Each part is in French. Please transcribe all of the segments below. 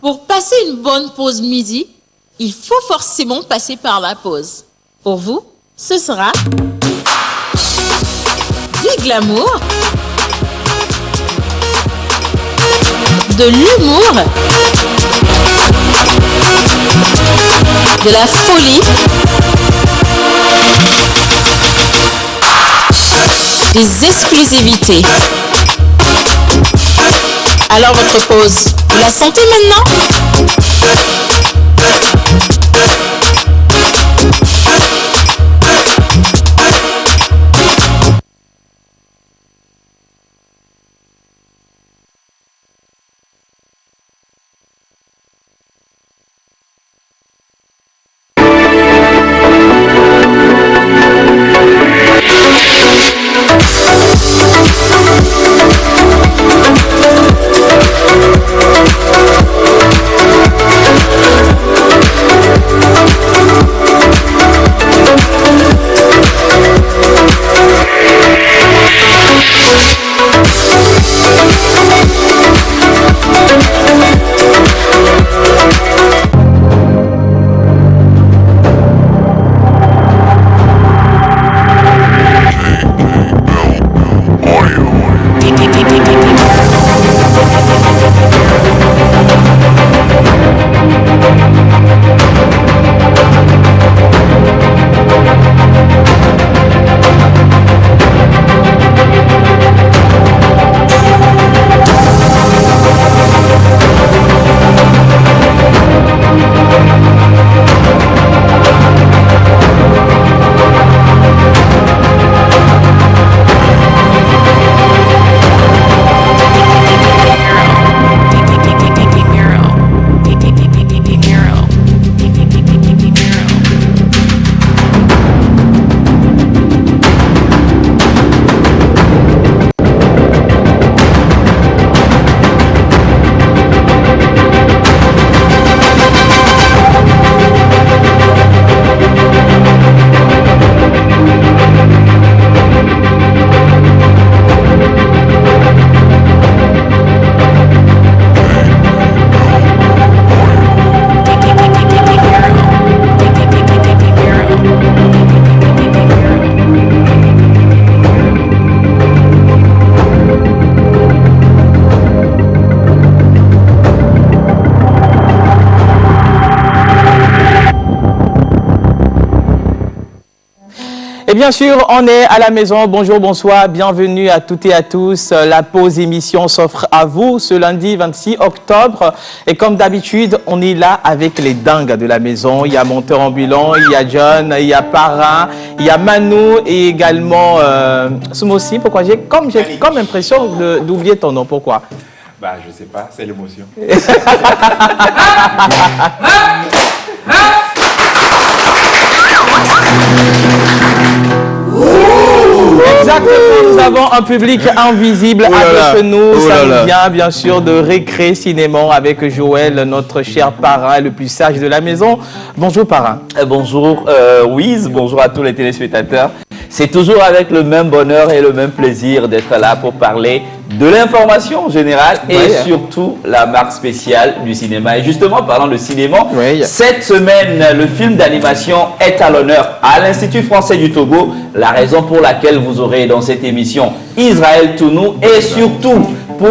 Pour passer une bonne pause midi, il faut forcément passer par la pause. Pour vous, ce sera du glamour, de l'humour, de la folie, des exclusivités. Alors votre pause, vous la sentez maintenant ? Et bien sûr, on est à la maison. Bonjour, bonsoir, bienvenue à toutes et à tous. La pause émission s'offre à vous ce lundi 26 octobre. Et comme d'habitude, on est là avec les dingues de la maison. Il y a Monteur Ambulant, il y a John, il y a Parrain, il y a Manu et également Sumosi. Pourquoi j'ai comme l'impression d'oublier ton nom. Pourquoi? Bah, je sais pas, c'est l'émotion. Exactement, nous avons un public invisible avec nous. Ça nous vient bien sûr de Récré Cinéma avec Joël, notre cher parrain, le plus sage de la maison. Bonjour parrain. Bonjour Wiz, bonjour à tous les téléspectateurs. C'est toujours avec le même bonheur et le même plaisir d'être là pour parler de l'information générale et surtout la marque spéciale du cinéma. Et justement, parlant de cinéma, cette semaine, le film d'animation est à l'honneur à l'Institut français du Togo, la raison pour laquelle vous aurez dans cette émission Israël Tounou et surtout pour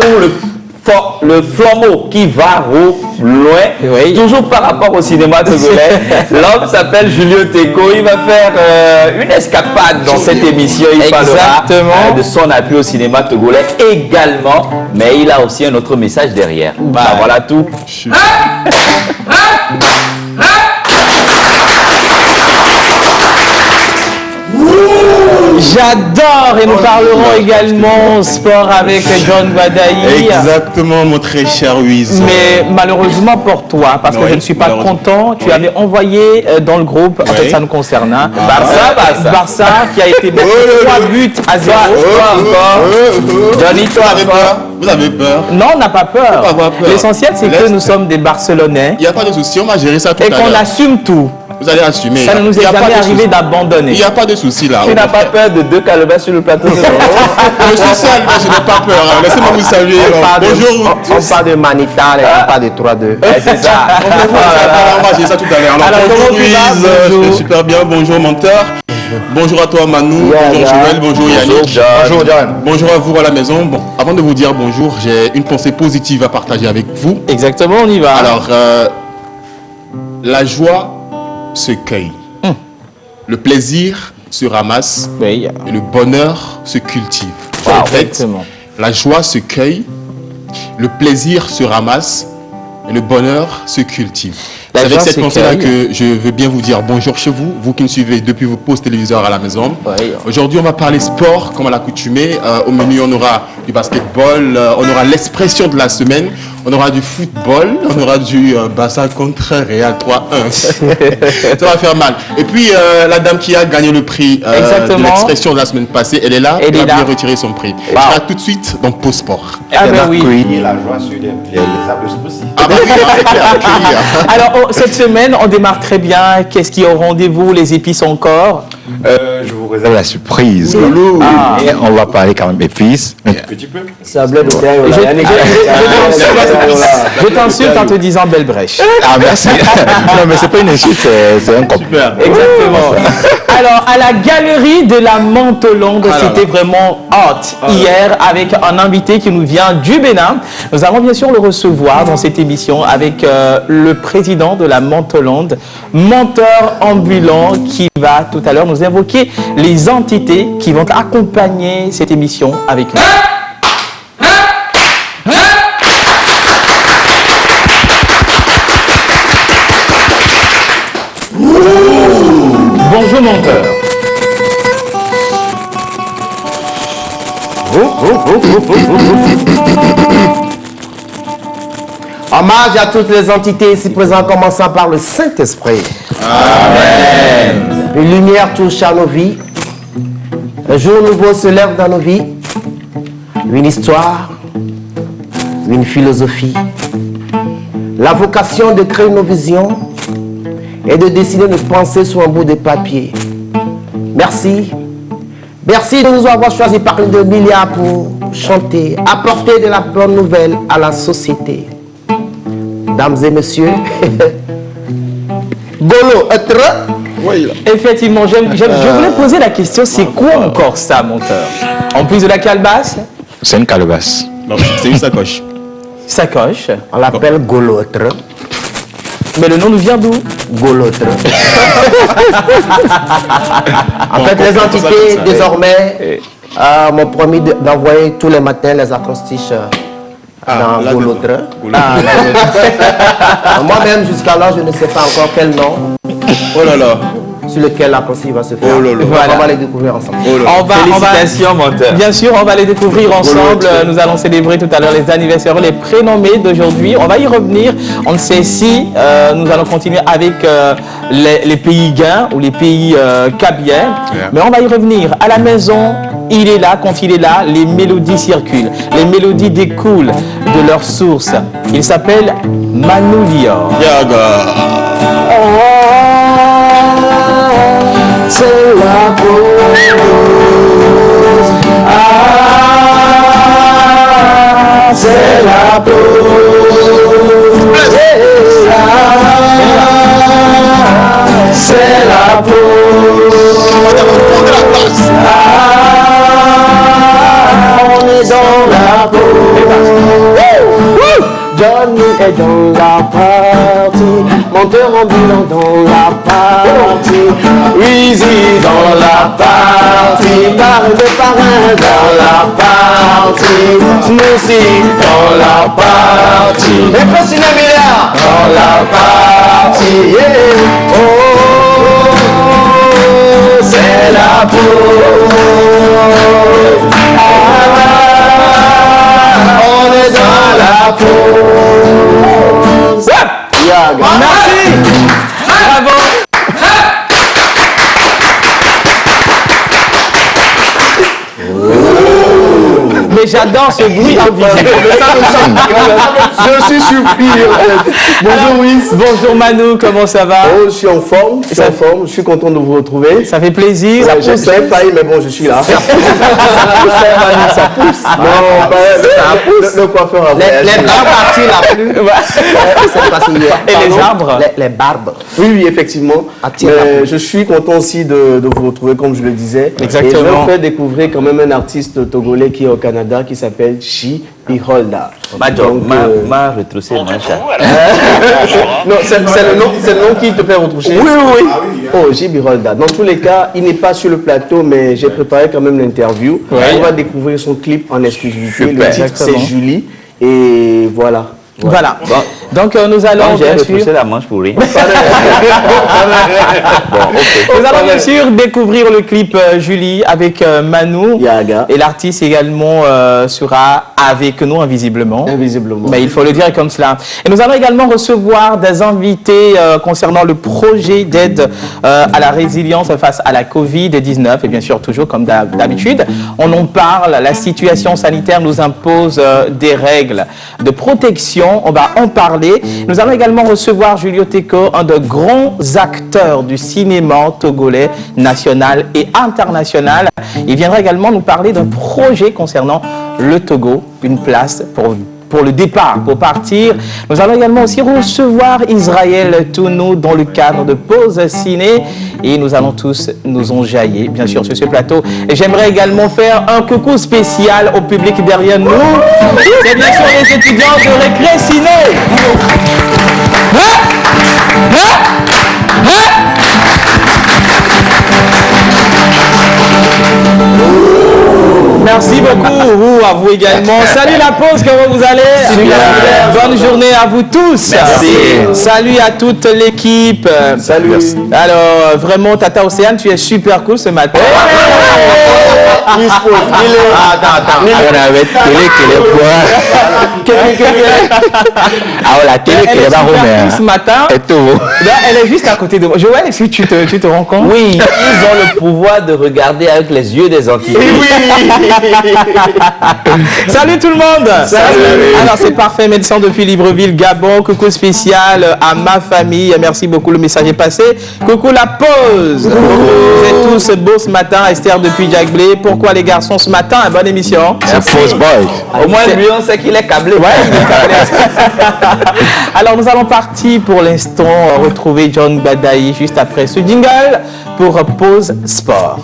le flambeau qui va au loin, toujours par rapport au cinéma togolais. L'homme s'appelle Julio Teko, il va faire une escapade dans cette émission, il parlera de son appui au cinéma togolais également, mais il a aussi un autre message derrière. Voilà tout. J'adore et nous parlerons également sport avec John Wadaï. Exactement, mon très cher Wiz. Mais malheureusement pour toi, parce que je ne suis pas content, tu avais envoyé dans le groupe, en fait ça nous concerne, hein, Barça qui a été battu 3 buts à 0. Vous avez peur? Non, on n'a pas peur. L'essentiel c'est que nous sommes des Barcelonais. Il n'y a pas de souci, on va gérer ça tout à l'heure. Et qu'on assume tout. Vous allez assumer. Ça ne nous est jamais arrivé d'abandonner. Il n'y a pas de souci là. Tu n'as pas peur de 2 calebasses sur le plateau? Je suis seul, mais je n'ai pas peur. Laissez-moi vous saluer. Bonjour. On parle de Manita, on parle de 3-2. C'est ça. On va gérer ça tout à l'heure. Alors, Bonjour comment tu vas? Louise, je vais super bien. Bonjour menteur. Bonjour à toi Manu. Bonjour Joël. Bonjour Yannick. Bonjour John. Bonjour à vous à la maison. Bon, avant de vous dire bonjour, j'ai une pensée positive à partager avec vous. Exactement, on y va. Alors, la joie se cueille. Le plaisir se ramasse Oui. et le bonheur se cultive. Wow, En fait, exactement. la joie se cueille, le plaisir se ramasse et le bonheur se cultive. La C'est avec joie cette se pensée-là cueille. que je veux bien vous dire bonjour chez vous, vous qui me suivez depuis vos postes téléviseurs à la maison. Oui. Aujourd'hui, on va parler sport comme à l'accoutumée. Au menu, on aura du basketball, on aura l'expression de la semaine, on aura du football, on aura du bassin contre Real 3-1. Ça va faire mal. Et puis, la dame qui a gagné le prix de Exactement. l'expression de la semaine passée, elle est là, Elle elle est a bien là. retiré son prix. Wow. Elle sera tout de suite dans Pau Sport. Ah ben oui. Et la joie sur les applaudissements aussi. Ah bah oui, c'est clair, accueillir. Alors, cette semaine, on démarre très bien. Qu'est-ce qui est au rendez-vous? Les épices encore? Je vous réserve la surprise. Ah. Et on va parler quand même épices. Petit peu. Sablé de terre, Je- Yannick. Je t'insulte en te disant belle brèche. Ah merci. Non mais c'est pas une insulte, c'est un compliment. Super. Exactement. Alors, à la galerie de la Mentolonde, Ah là c'était là. vraiment hot hier avec un invité qui nous vient du Bénin. Nous allons bien sûr le recevoir dans cette émission avec le président de la Mentolonde, menteur ambulant, qui va tout à l'heure nous évoquer les entités qui vont accompagner cette émission avec nous. Bonjour menteur. Hommage à toutes les entités ici présentes, commençant par le Saint-Esprit. Amen. Une lumière touche à nos vies. Un jour nouveau se lève dans nos vies. Une histoire, une philosophie. La vocation de créer nos visions et de dessiner nos pensées sur un bout de papier. Merci. Merci de nous avoir choisis parmi de milliards pour chanter, apporter de la bonne nouvelle à la société. Dames et messieurs, Golo, Ah. Effectivement, je voulais poser la question, c'est quoi encore ça, monteur? En plus de la calebasse, C'est une calebasse. Non, c'est une sacoche. sacoche. on l'appelle Golotre. Mais le nom nous vient d'où? Golotre. En fait, les entités, désormais, m'ont promis d'envoyer tous les matins les acrostiches dans là, Golotre. dedans. Moi-même, jusqu'alors, je ne sais pas encore quel nom Oh là là. sur lequel l'acrostiche va se faire. Oh là là. Voilà. On va les découvrir ensemble. Oh là là. On va, Félicitations, menteur. bien sûr, on va les découvrir ensemble. Nous allons célébrer tout à l'heure les anniversaires, les prénommés d'aujourd'hui. On va y revenir. On ne sait si nous allons continuer avec les pays gains ou les pays cabiens. Mais on va y revenir. À la maison, il est là. Quand il est là, les mélodies circulent. Les mélodies découlent de leur source. Il s'appelle Manu Lior. Yaga. C'est la pause. Ah, c'est la pause. C'est la pause. On est dans la pause. Johnny est dans la partie, monteur ambulant dans la partie, Weezy dans la partie, parrain de parrain dans la partie, Smoothie dans la partie, et Christine Milliard dans la partie, yeah. Oh, c'est la pause. On est dans la pause. Yaga. Merci. Bravo. Mes j'adore ce bruit invisible. Je suis surpris. Bonjour Wiz. Bonjour Manu, comment ça va? Oh, je suis en forme, je suis content de vous retrouver. Ça fait plaisir. Ouais, j'ai failli, mais bon, je suis là. Ça pousse. Non, le coiffeur a les barbes parties la plus. Et les arbres? Les barbes. Oui, effectivement. Mais je suis content aussi de vous retrouver, comme je le disais. Exactement. Et je vais vous faire découvrir quand même un artiste togolais qui est au Canada, qui s'appelle Chi Biholda. Ma retroussé mancha. Non, c'est le nom qui te fait retroucher. Oui. Oh, Chi Biholda. Dans tous les cas, il n'est pas sur le plateau, mais j'ai préparé quand même l'interview. Ouais. On va découvrir son clip en exclusivité. Super. Le titre, c'est Julie. Et voilà. Voilà. Donc nous allons J'ai bien retroussé sûr... la manche pour rien. Nous allons bien sûr découvrir le clip Julie avec Manu. Yaga. Et l'artiste également sera avec nous invisiblement. Invisiblement. Mais il faut le dire comme cela. Et nous allons également recevoir des invités concernant le projet d'aide à la résilience face à la Covid-19. Et bien sûr, toujours comme d'habitude, on en parle. La situation sanitaire nous impose des règles de protection. On va en parler. Nous allons également recevoir Julio Teko, un des grands acteurs du cinéma togolais national et international. Il viendra également nous parler d'un projet concernant le Togo, une place pour le départ, pour partir. Nous allons également aussi recevoir Israël Tounou dans le cadre de Pause Ciné. Et nous allons tous nous enjailler, bien sûr, sur ce plateau. Et j'aimerais également faire un coucou spécial au public derrière nous. C'est bien sûr les étudiants de Récré Ciné. Merci beaucoup, à vous également. Salut la pause, comment vous allez? Super. Bonne journée à vous tous. Merci. Salut à toute l'équipe. Salut. Alors, vraiment, Tata Océane, tu es super cool ce matin. On avait télé qui les boit. Ah, la télé qui Elle est les super baromètres. cool ce matin. Et tout. Là, elle est juste à côté de moi. Joël, est-ce que tu te rends compte? Oui, ils ont le pouvoir de regarder avec les yeux des Antilles. Salut tout le monde. Salut. Alors c'est parfait, médecin depuis Libreville, Gabon. Coucou spécial à ma famille. Merci beaucoup, le message est passé. Coucou la pause. Vous êtes tous beaux ce matin. Esther depuis Jack Blé. Pourquoi les garçons ce matin? Bonne émission. C'est Pause Boy. Au moins, lui, on sait qu'il est câblé. Ouais, il est câblé. Alors nous allons partir pour l'instant retrouver John Badaï juste après ce jingle pour Pause Sport.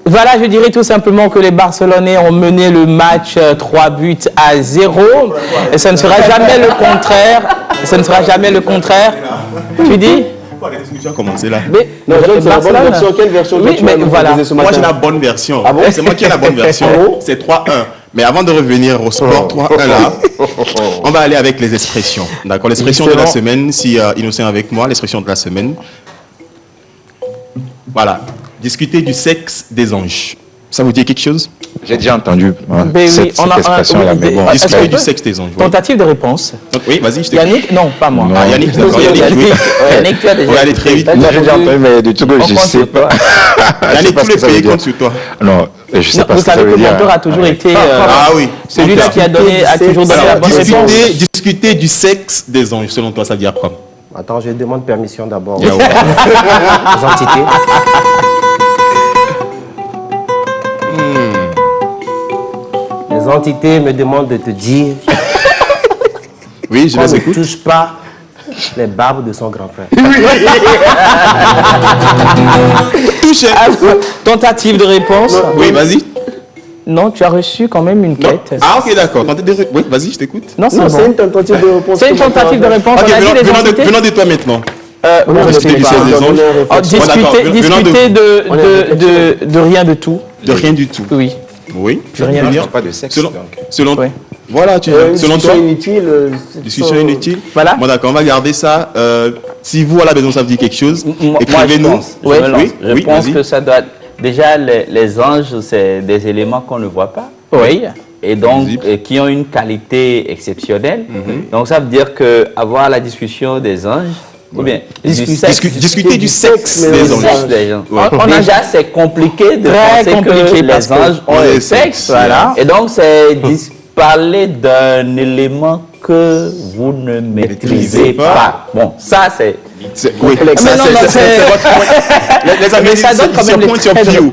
Voilà, je dirais tout simplement que les Barcelonais ont mené le match 3-0. Et ce ne sera jamais le contraire. Ce ne sera jamais le contraire. Tu dis? Tu as commencé là. Mais, Non, John, c'est la bonne version. Quelle version Oui, tu mais vas nous voilà. proposer ce Moi matin? j'ai la bonne version. Ah bon? C'est moi qui ai la bonne version. Ah bon? C'est 3-1. Mais avant de revenir au sport 3-1 là, on va aller avec les expressions. D'accord, l'expression de la semaine, si Innocent est avec moi, l'expression de la semaine. Voilà. Discuter du sexe des anges. Ça vous dit quelque chose? J'ai déjà entendu oui, cette on a expression-là, oui, mais bon. est-ce Discuter qu'on du peut- sexe des anges. Oui. Tentative de réponse. Donc, oui, vas-y, je te Yannick? Non, pas moi. Non. Ah, Yannick, d'accord. Yannick, oui. Yannick, tu as déjà. On va aller très vite. Moi, j'ai déjà entendu, mais du tout que On je compte sais sur pas. toi. Je sais Yannick, pas tous ce les que ça veut pays dire. comptent sur toi. Non, je sais Non, pas vous ce que ça savez que veut le dire. menteur a toujours été Ah oui. celui-là qui a donné, a toujours donné la Alors, bonne réponse. discuter du sexe des anges, selon toi, ça veut dire quoi? Attends, je demande permission d'abord Yeah, ouais. aux entités. Les entités me demandent de te dire Oui, je qu'on les ne écoute. touche pas les barbes de son grand frère. Touche. Tentative de réponse. Oui, vas-y. Non, tu as reçu quand même une Non. quête. Ah, ok, d'accord. Oui, vas-y, je t'écoute. Non, c'est Non, bon. c'est une tentative de réponse. C'est une tentative de réponse. Ok, On a dit les entités. venons de toi maintenant. Non, je discuter sais du pas. ciel des anges. Oh, discuter de rien de tout. De rien du tout. Oui. Oui. De rien du tout. Pas de sexe. Selon Ouais. voilà, selon toi. Inutile. Discussion inutile. Voilà. Bon, d'accord, on va garder ça. Si vous, à la maison, ça vous dit quelque chose, écrivez-nous. Je pense vas-y. que ça doit... Déjà, les anges, c'est des éléments qu'on ne voit pas. Oui. Et donc, Visible. qui ont une qualité exceptionnelle. Donc, ça veut dire qu'avoir la discussion des anges, ou bien Discuter du sexe mais des aussi anges. des gens. Ouais. Déjà, c'est compliqué de Très penser compliqué que parce les anges ont les un sexe. sexes, voilà. Et donc, c'est parler d'un élément que vous ne maîtrisez pas. Bon, ça, c'est... Oui, Mais non, non, c'est- les amis, Mais ça donne quand même les point sur traits de- view.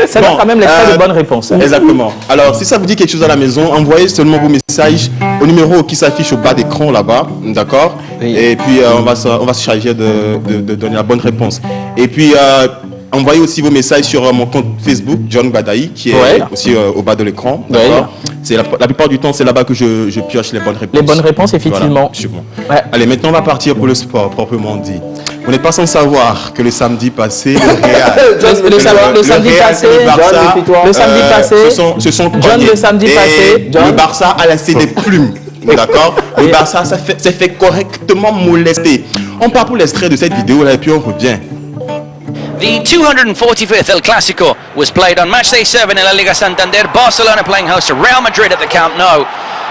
Ça donne Bon, quand même les traits de bonne réponse. Exactement. Alors, si ça vous dit quelque chose à la maison, envoyez seulement vos messages au numéro qui s'affiche au bas d'écran là-bas, d'accord? Oui. Et puis, on va se charger de donner la bonne réponse. Et puis, envoyez aussi vos messages sur mon compte Facebook, John Badaï, qui est Ouais. aussi au bas de l'écran, Ouais. d'accord? C'est la plupart du temps, c'est là-bas que je pioche les bonnes réponses. Les bonnes réponses, effectivement. Voilà, sûrement. Ouais. Allez, maintenant, on va partir pour le sport, proprement dit. Vous n'êtes pas sans savoir que le samedi passé, le Real... Le samedi Real passé, et le Barça, John, défie-toi. Le samedi passé, se sont John, cognés. le samedi Et passé, John. le Barça a laissé des plumes. D'accord? Le Barça s'est fait correctement molester. On part pour l'extrait de cette vidéo là et puis on revient. The 245th El Clasico was played on matchday 7 in La Liga Santander. Barcelona playing host to Real Madrid at the Camp Nou.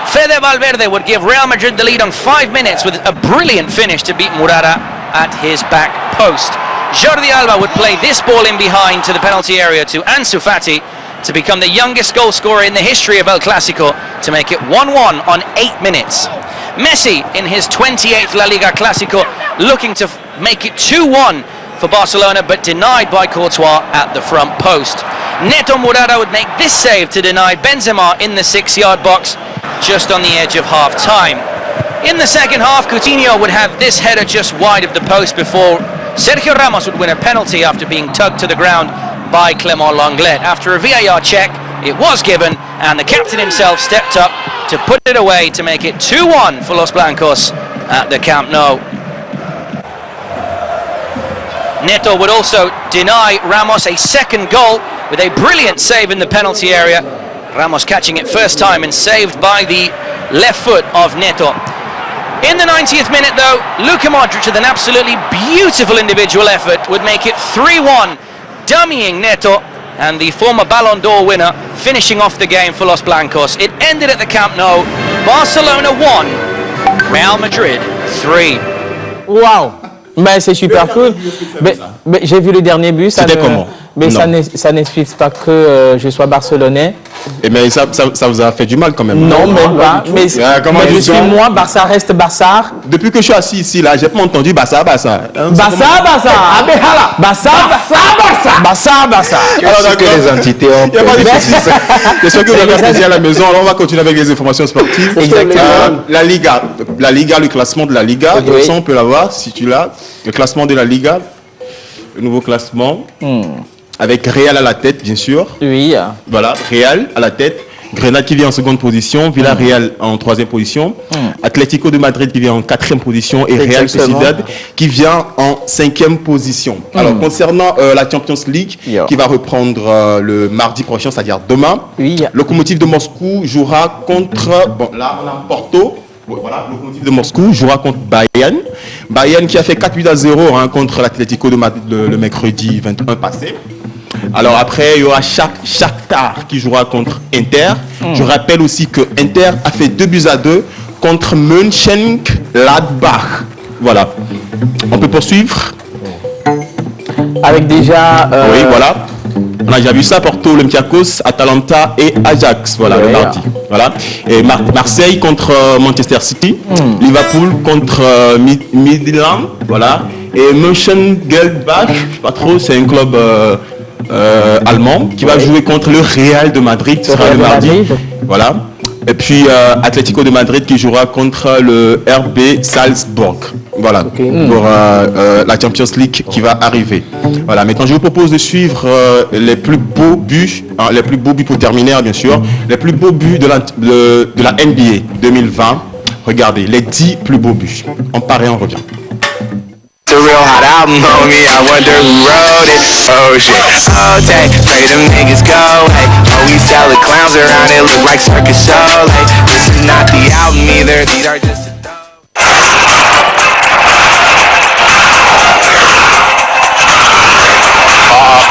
Fede Valverde would give Real Madrid the lead on 5 minutes with a brilliant finish to beat Murata at his back post. Jordi Alba would play this ball in behind to the penalty area to Ansu Fati to become the youngest goal scorer in the history of El Clasico to make it 1-1 on 8 minutes. Messi in his 28th La Liga Clasico looking to make it 2-1 for Barcelona, but denied by Courtois at the front post. Neto Murata would make this save to deny Benzema in the 6-yard box, just on the edge of half-time. In the second half, Coutinho would have this header just wide of the post before Sergio Ramos would win a penalty after being tugged to the ground by Clément Lenglet. After a VAR check, it was given, and the captain himself stepped up to put it away to make it 2-1 for Los Blancos at the Camp Nou. Neto would also deny Ramos a second goal with a brilliant save in the penalty area. Ramos catching it first time and saved by the left foot of Neto. In the 90th minute though, Luka Modric with an absolutely beautiful individual effort would make it 3-1, dummying Neto, and the former Ballon d'Or winner finishing off the game for Los Blancos. It ended at the Camp Nou. Barcelona 1, Real Madrid 3. Waouh! Mais c'est super cool. Mais j'ai vu le dernier but. C'était comment? Mais Non. ça n'explique pas que je sois barcelonais. Et mais ça vous a fait du mal quand même. Non, même pas. Mais, comment mais je ils suis sont moi, Barça reste Barça. Depuis que je suis assis ici là, j'ai pas entendu Barça. Barça. Alors, Que les entités ont Il n'y a pas de soucis. J'espère que vous avez apprécié à la maison. Alors on va continuer avec les informations sportives. Exactement. La Liga, le classement de la Liga. Oui. Donc ça, on peut l'avoir si tu l'as. Le classement de la Liga, le nouveau classement. Avec Real à la tête, bien sûr. Oui. Voilà, Real à la tête. Grenade qui vient en seconde position, Villarreal en troisième position, Atlético de Madrid qui vient en quatrième position et Real Exactement. Sociedad qui vient en cinquième position. Alors concernant la Champions League qui va reprendre le mardi prochain, c'est-à-dire demain, Oui. Lokomotiv de Moscou jouera contre, bon là on a Porto. Voilà, le Lokomotiv de Moscou jouera contre Bayern. Bayern qui a fait 4-0 contre l'Atlético de Madrid le mercredi 21 passé. Alors après, il y aura Shakhtar qui jouera contre Inter. Je rappelle aussi que Inter a fait 2-2 contre Mönchengladbach. Voilà. On peut poursuivre. Avec déjà. Oui, voilà. On a déjà vu ça, Porto, Olympiakos, Atalanta et Ajax. Voilà, le Ouais. mardi. Voilà. Et Marseille contre Manchester City. Liverpool contre Midland. Voilà. Et Mönchengladbach, je sais pas trop, c'est un club allemand qui va jouer contre le Real de Madrid. Ce sera Real le de mardi. Madrid. Voilà. Et puis Atlético de Madrid qui jouera contre le RB Salzbourg. Voilà, pour la Champions League qui va arriver. Voilà, maintenant je vous propose de suivre les plus beaux buts, les plus beaux buts pour terminer bien sûr, les plus beaux buts de la NBA 2020. Regardez, les 10 plus beaux buts. On part et on revient. The real hot album, homie, I wonder who wrote it. Oh shit, oh dang, pray them niggas go, hey. Oh, we sell the clowns around, it look like circus show, hey. This is not the album either, these are just the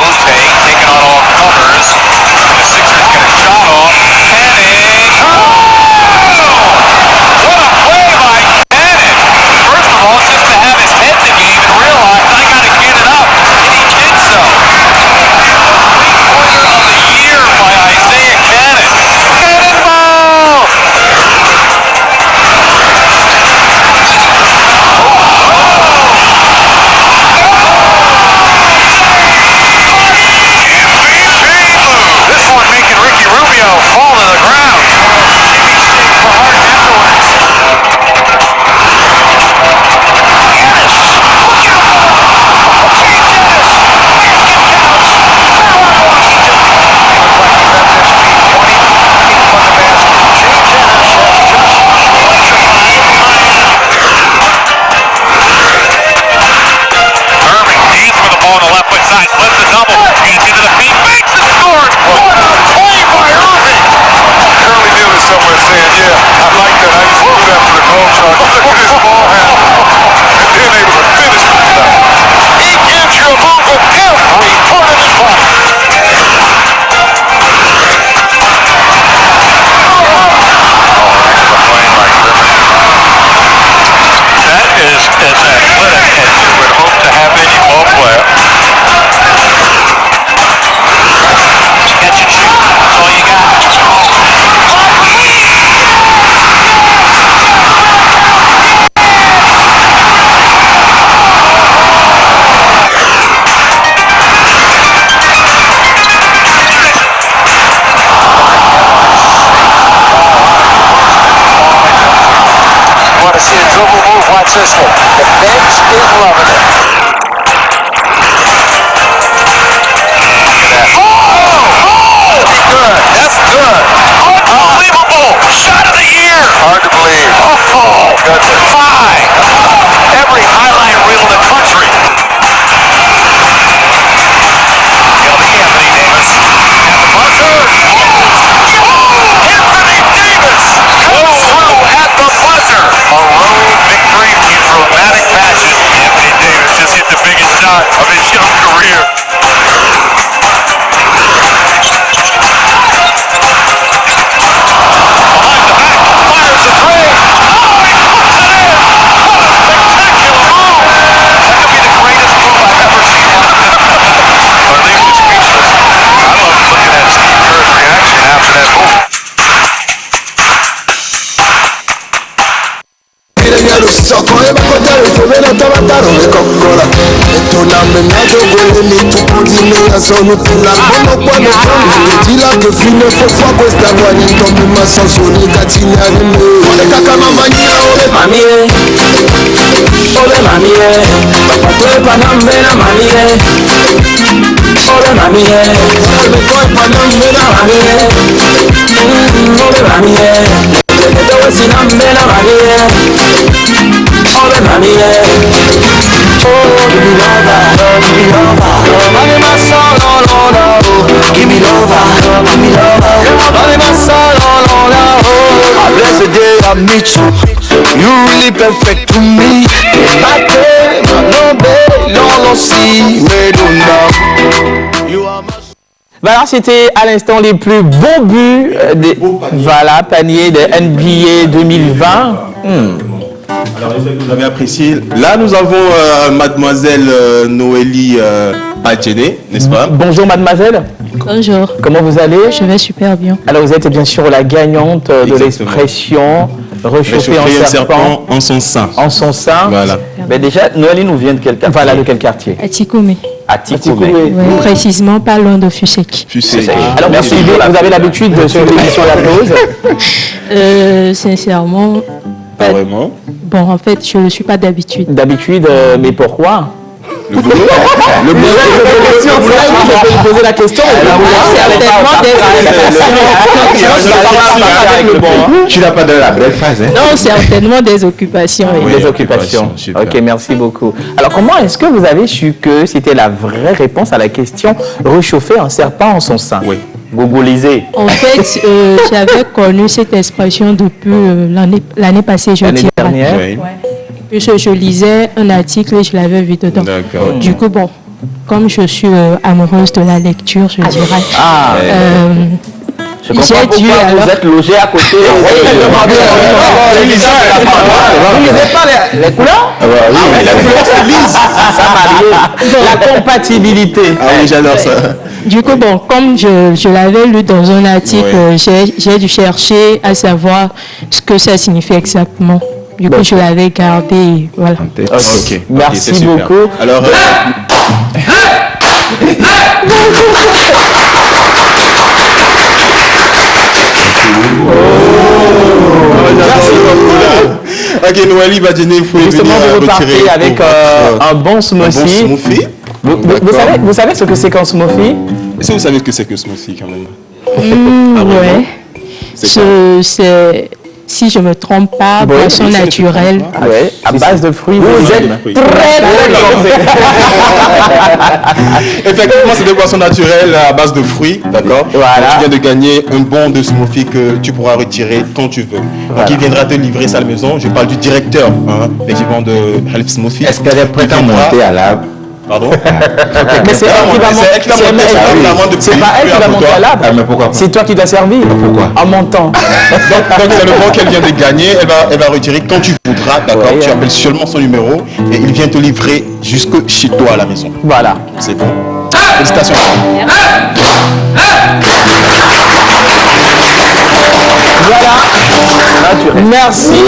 Butte taking on all covers, and the Sixers get a shot off, Cannon, what a play by Cannon! First of all, just to have his head in the game and realize I gotta get it up, and he did so. Three-pointer of the year by Isaiah Cannon. Cannonball! This one making Ricky Rubio fall to the ground. Jimmy stayed for hard afterwards. Dennis, look out! Jay Dennis, basket counts. Washington. In front of the basket. Jay Dennis has just electrified Irving deep for the ball on the left foot side, slips the double, gets into the feet, makes it, scores! What a play by Irving! Curly Neal is somewhere saying, yeah, I like that. I used to do that for the goal shot. Look at his ball handle. And then able to finish with that. He gives you a move of every part of his body. That is as athletic as you would hope to have any ball player. Catch and shoot. That's all you got. You want to see a dribble move? Watch this one. The bench is loving it. Look at that. Oh! Good. That's good. Unbelievable. Shot of the year. Hard to believe. Oh, goodness. 5. Every highlight reel in the country. It'll be Anthony Davis. At the buzzer. Anthony Davis goes through at the buzzer. A road victory in dramatic fashion. Anthony Davis just hit the biggest shot of his young career. Behind the back, fires a three. Oh, he puts it in. What a spectacular move. That could be the greatest move I've ever seen. Or leaves you speechless. I love looking at Steve Kerr's reaction after that move. I meet you, you really perfect to me. Voilà, c'était à l'instant les plus beaux buts des voilà, paniers de NBA 2020. Alors, j'espère que vous avez apprécié. Là, nous avons mademoiselle Noélie Adjene, n'est-ce pas? Bonjour mademoiselle. Bonjour. Comment vous allez? Je vais super bien. Alors, vous êtes bien sûr la gagnante de Exactement. l'expression Réchauffer un serpent en son sein. En son sein. Voilà. Mais déjà, Noélie nous vient de quel quartier? Voilà, de quel quartier? À Tikoumé. À Tikoumé. Oui, précisément pas loin de Fusek. Alors, merci. Vous avez l'habitude de suivre l'émission La Pause? Sincèrement. Pas vraiment. Bon, en fait, je ne le suis pas d'habitude. D'habitude, mais pourquoi? Le boulot. Le boulot. Je peux poser la question. Tu n'as pas de la belle phrase. Non, certainement des occupations. Des occupations. Ok, merci beaucoup. Alors, comment est-ce que vous avez su que c'était la vraie réponse à la question réchauffer un serpent en son sein? Oui. Googlisé. En fait, j'avais connu cette expression depuis l'année passée, je dirais. L'année dernière. Oui. Puisque je lisais un article et je l'avais vu dedans. D'accord. Du coup, bon, comme je suis amoureuse de la lecture, je dirais. Je comprends pourquoi vous êtes logé à côté. Vous lisez pas les couleurs? La couleur se lise. Ça m'arrive. La compatibilité. Ah oui, j'adore ça. Du coup, bon, comme je l'avais lu dans un article, j'ai dû chercher à savoir ce que ça signifie exactement. Du coup, je l'avais gardé, et voilà. Ok. Merci beaucoup. Alors, ok, Noélie Badjene, il faut justement vous repartez avec un bon smoothie. Vous savez ce que c'est qu'un smoothie? Est-ce que vous savez ce que c'est que smoothie quand même? Ouais. C'est, si je ne me trompe pas, boisson naturelle. Ouais, à base de fruits. Vous êtes très effectivement, c'est des boissons naturelles à base de fruits, d'accord? Voilà. Tu viens de gagner un bon de smoothie que tu pourras retirer quand tu veux. Donc, il viendra te livrer ça à la maison. Je parle du directeur, effectivement, de Health Smoothie. Est-ce qu'elle est prête à monter à l'arbre? Pardon? Mais c'est elle qui va monter. C'est pas elle qui va monter à l'arbre. Mais pourquoi? C'est toi qui dois servir. Pourquoi? En montant. Donc c'est le bon qu'elle vient de gagner. Elle va retirer quand tu voudras, d'accord? Tu appelles seulement son numéro et il vient te livrer jusque chez toi à la maison. Voilà. C'est bon. Félicitations. Voilà. Merci.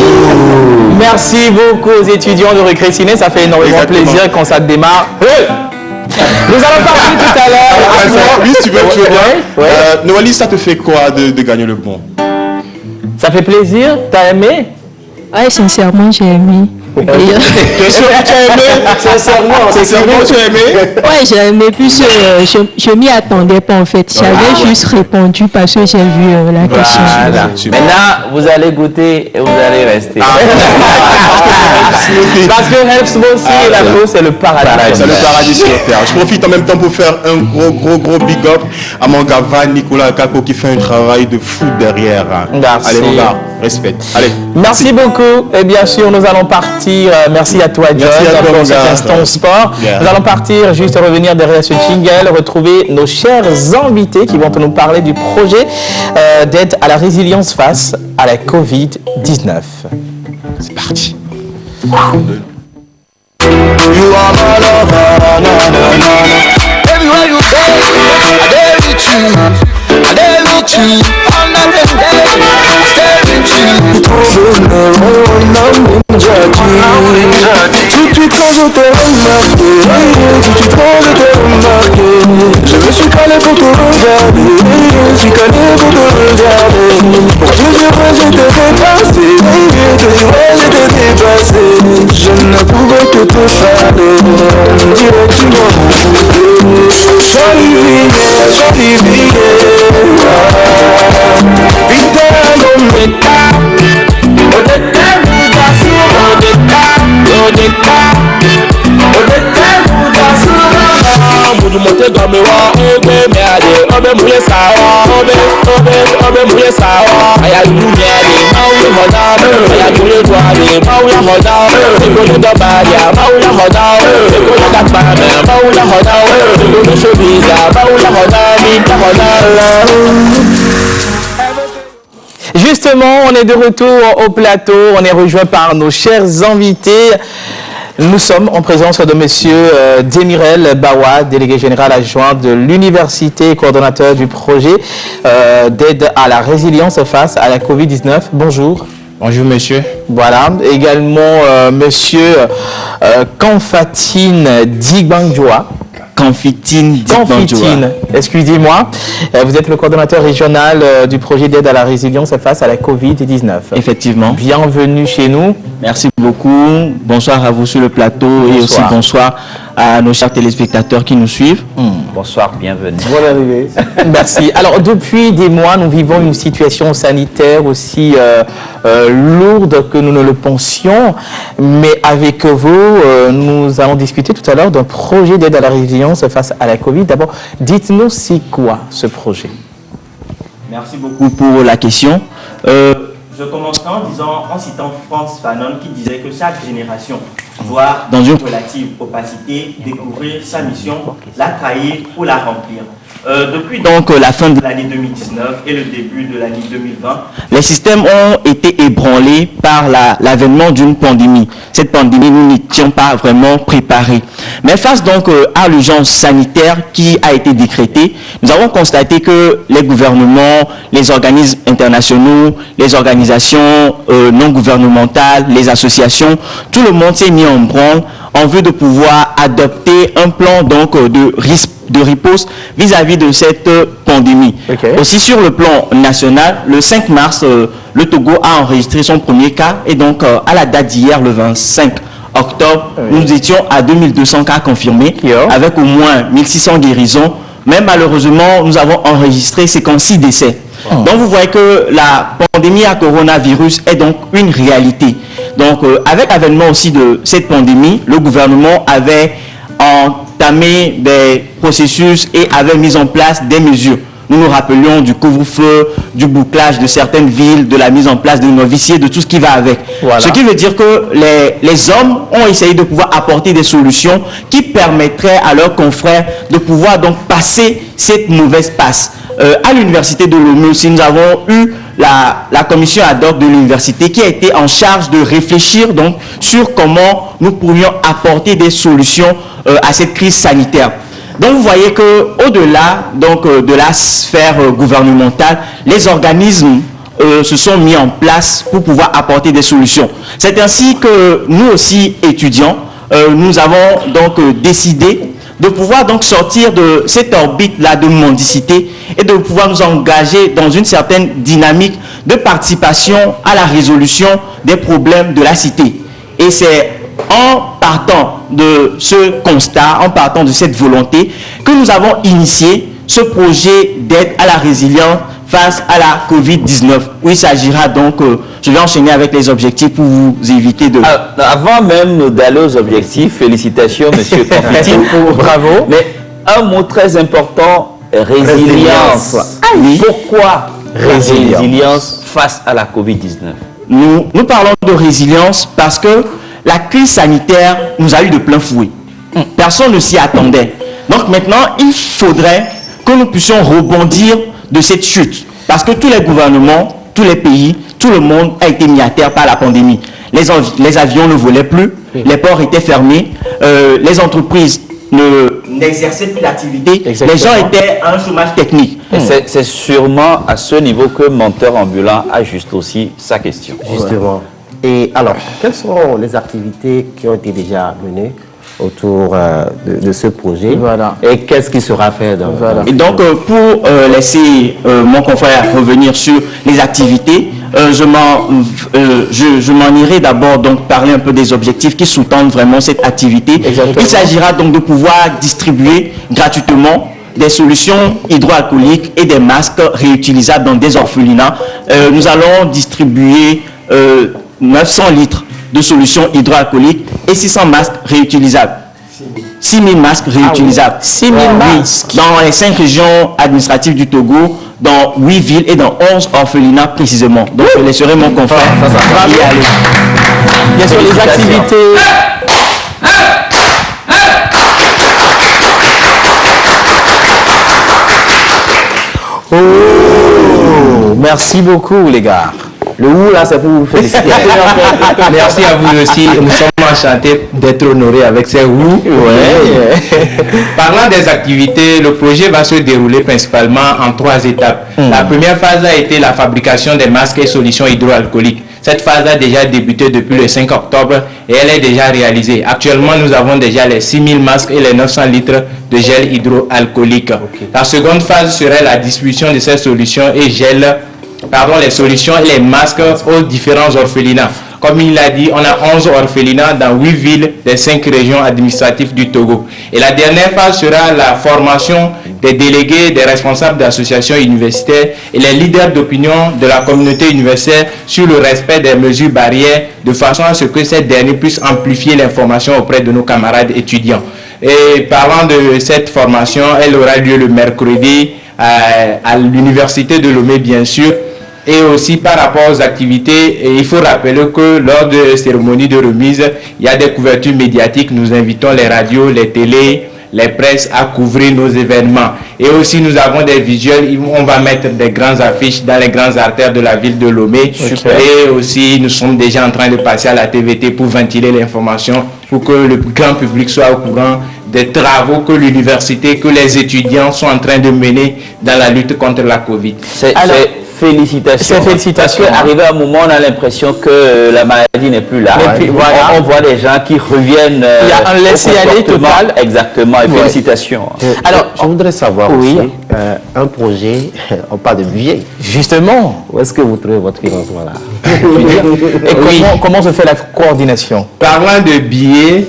Merci beaucoup aux étudiants de Récré Ciné. Ça fait énormément plaisir quand ça démarre. Nous allons parler tout à l'heure. Oui, si tu veux bien. Noélie, ça te fait quoi de gagner le bon? Ça fait plaisir. T'as aimé? Ouais, sincèrement, j'ai aimé. Bien sûr que tu as aimé. Sincèrement, tu as aimé. Ouais, j'ai aimé, puis je m'y attendais pas en fait. J'avais juste répondu parce que j'ai vu la question. Voilà. Maintenant, vous allez goûter et vous allez rester. Parce que Health Smoothie, la peau, c'est le paradis. C'est le paradis sur terre. Je profite en même temps pour faire un gros big up à mon gars Nicolas Kako qui fait un travail de fou derrière. Merci. Allez mon gars, respect. Allez. Merci beaucoup. Et bien sûr, nous allons partir. Merci à toi, John, pour cet instant sport. Nous allons partir, juste revenir derrière ce jingle, retrouver nos chers invités qui vont nous parler du projet d'aide à la résilience face à la Covid-19. C'est parti. You are my lover, na na na na. Everywhere you go, I dare with you, I dare with you. All night and day, I stay with you. Tu trouves le rôle tout de suite quand je t'ai remarqué, tout de suite quand je t'ai remarqué, je me suis calé pour te regarder, je suis calé pour te regarder. Pour te dire ouais j'étais dépassé, te dire ouais j'étais dépassé. Je ne pouvais que te parler, directement. Jolie fille, Justement, on est de retour au plateau, on est rejoint par nos chers invités. Nous sommes en présence de monsieur Demirel Bawa, délégué général adjoint de l'université et coordonnateur du projet d'aide à la résilience face à la Covid-19. Bonjour. Bonjour monsieur. Voilà, également monsieur Kanfatine Digbangjoa. Kanfatine, excusez-moi. Vous êtes le coordonnateur régional du projet d'aide à la résilience face à la Covid-19. Effectivement. Bienvenue chez nous. Merci beaucoup. Bonsoir à vous sur le plateau et aussi bonsoir à nos chers téléspectateurs qui nous suivent. Bonsoir, bienvenue. Bonne arrivée. Merci. Alors, depuis des mois, nous vivons une situation sanitaire aussi lourde que nous ne le pensions. Mais avec vous, nous allons discuter tout à l'heure d'un projet d'aide à la résilience face à la Covid. D'abord, dites-nous, c'est quoi ce projet? Merci beaucoup pour la question. Je commencerai en citant Frantz Fanon qui disait que chaque génération doit, dans une relative opacité, découvrir sa mission, la trahir ou la remplir. Depuis donc la fin de l'année 2019 et le début de l'année 2020, les systèmes ont été ébranlés par l'avènement d'une pandémie. Cette pandémie, nous n'y étions pas vraiment préparés. Mais face donc à l'urgence sanitaire qui a été décrétée, nous avons constaté que les gouvernements, les organismes internationaux, les organisations non gouvernementales, les associations, tout le monde s'est mis en branle en vue de pouvoir adopter un plan donc de riposte vis-à-vis de cette pandémie. Aussi sur le plan national, le 5 mars, le Togo a enregistré son premier cas et donc à la date d'hier, le 25 octobre, nous étions à 2200 cas confirmés avec au moins 1600 guérisons. Mais malheureusement, nous avons enregistré 56 décès. Donc vous voyez que la pandémie à coronavirus est donc une réalité. Donc avec l'avènement aussi de cette pandémie, le gouvernement avait entamé des processus et avait mis en place des mesures. Nous nous rappelions du couvre-feu, du bouclage de certaines villes, de la mise en place des noviciés, de tout ce qui va avec. Voilà. Ce qui veut dire que les hommes ont essayé de pouvoir apporter des solutions qui permettraient à leurs confrères de pouvoir donc passer cette mauvaise passe. À l'université de Lomé aussi, nous avons eu la commission ad hoc de l'université qui a été en charge de réfléchir donc sur comment nous pourrions apporter des solutions à cette crise sanitaire. Donc vous voyez que au-delà donc de la sphère gouvernementale, les organismes se sont mis en place pour pouvoir apporter des solutions. C'est ainsi que nous aussi étudiants, nous avons donc décidé de pouvoir donc sortir de cette orbite-là de mendicité et de pouvoir nous engager dans une certaine dynamique de participation à la résolution des problèmes de la cité. Et c'est en partant de ce constat, en partant de cette volonté, que nous avons initié ce projet d'aide à la résilience face à la Covid-19. Où il s'agira donc, je vais enchaîner avec les objectifs pour vous éviter de... Avant même d'aller aux objectifs, félicitations monsieur Kanfatine. Bravo. Mais un mot très important, résilience. Oui. Pourquoi résilience face à la Covid-19? Nous parlons de résilience parce que la crise sanitaire nous a eu de plein fouet. Personne ne s'y attendait. Donc maintenant, il faudrait que nous puissions rebondir de cette chute. Parce que tous les gouvernements, tous les pays, tout le monde a été mis à terre par la pandémie. Les avions ne volaient plus, les ports étaient fermés, les entreprises n'exerçaient plus l'activité, les gens étaient à un chômage technique. C'est sûrement à ce niveau que Monteur Ambulant ajuste aussi sa question. Justement. Et alors, quelles sont les activités qui ont été déjà menées autour de ce projet et qu'est-ce qui sera fait dans Et donc, pour laisser mon confrère revenir sur les activités, je m'en irai d'abord donc parler un peu des objectifs qui sous-tendent vraiment cette activité. Il s'agira donc de pouvoir distribuer gratuitement des solutions hydroalcooliques et des masques réutilisables dans des orphelinats. Nous allons distribuer 900 litres de solutions hydroalcooliques et 600 masques réutilisables. 6000 masques réutilisables. 6000 masques dans les 5 régions administratives du Togo, dans 8 villes et dans 11 orphelinats précisément. Donc je laisserai mon confrère y aller. Bien sûr, les activités... Oh, merci beaucoup les gars. Le ou là, c'est pour vous féliciter. Merci à vous aussi. Nous sommes enchantés d'être honorés avec ces ou. Parlant des activités, le projet va se dérouler principalement en 3 étapes. La première phase a été la fabrication des masques et solutions hydroalcooliques. Cette phase a déjà débuté depuis le 5 octobre et elle est déjà réalisée. Actuellement, nous avons déjà les 6000 masques et les 900 litres de gel hydroalcoolique. La seconde phase serait la distribution de ces solutions et les solutions et les masques aux différents orphelinats. Comme il l'a dit, on a 11 orphelinats dans 8 villes des 5 régions administratives du Togo. Et la dernière phase sera la formation des délégués, des responsables d'associations universitaires et les leaders d'opinion de la communauté universitaire sur le respect des mesures barrières de façon à ce que ces derniers puissent amplifier l'information auprès de nos camarades étudiants. Et parlant de cette formation, elle aura lieu le mercredi à l'université de Lomé, bien sûr. Et aussi par rapport aux activités, il faut rappeler que lors de cérémonies de remise, il y a des couvertures médiatiques. Nous invitons les radios, les télés, les presses à couvrir nos événements. Et aussi nous avons des visuels, on va mettre des grandes affiches dans les grandes artères de la ville de Lomé. Et aussi nous sommes déjà en train de passer à la TVT pour ventiler l'information, pour que le grand public soit au courant des travaux que l'université, que les étudiants sont en train de mener dans la lutte contre la Covid. Félicitations. Félicitations. Parce qu'arrivé à un moment, on a l'impression que la maladie n'est plus là. Puis, voilà. On voit des gens qui reviennent. Il y a un laisser-aller total. Exactement. Et félicitations. Alors, je voudrais savoir aussi, un projet, on parle de budget. Justement. Où est-ce que vous trouvez votre financement là? Et comment se fait la coordination? Parlant de billets,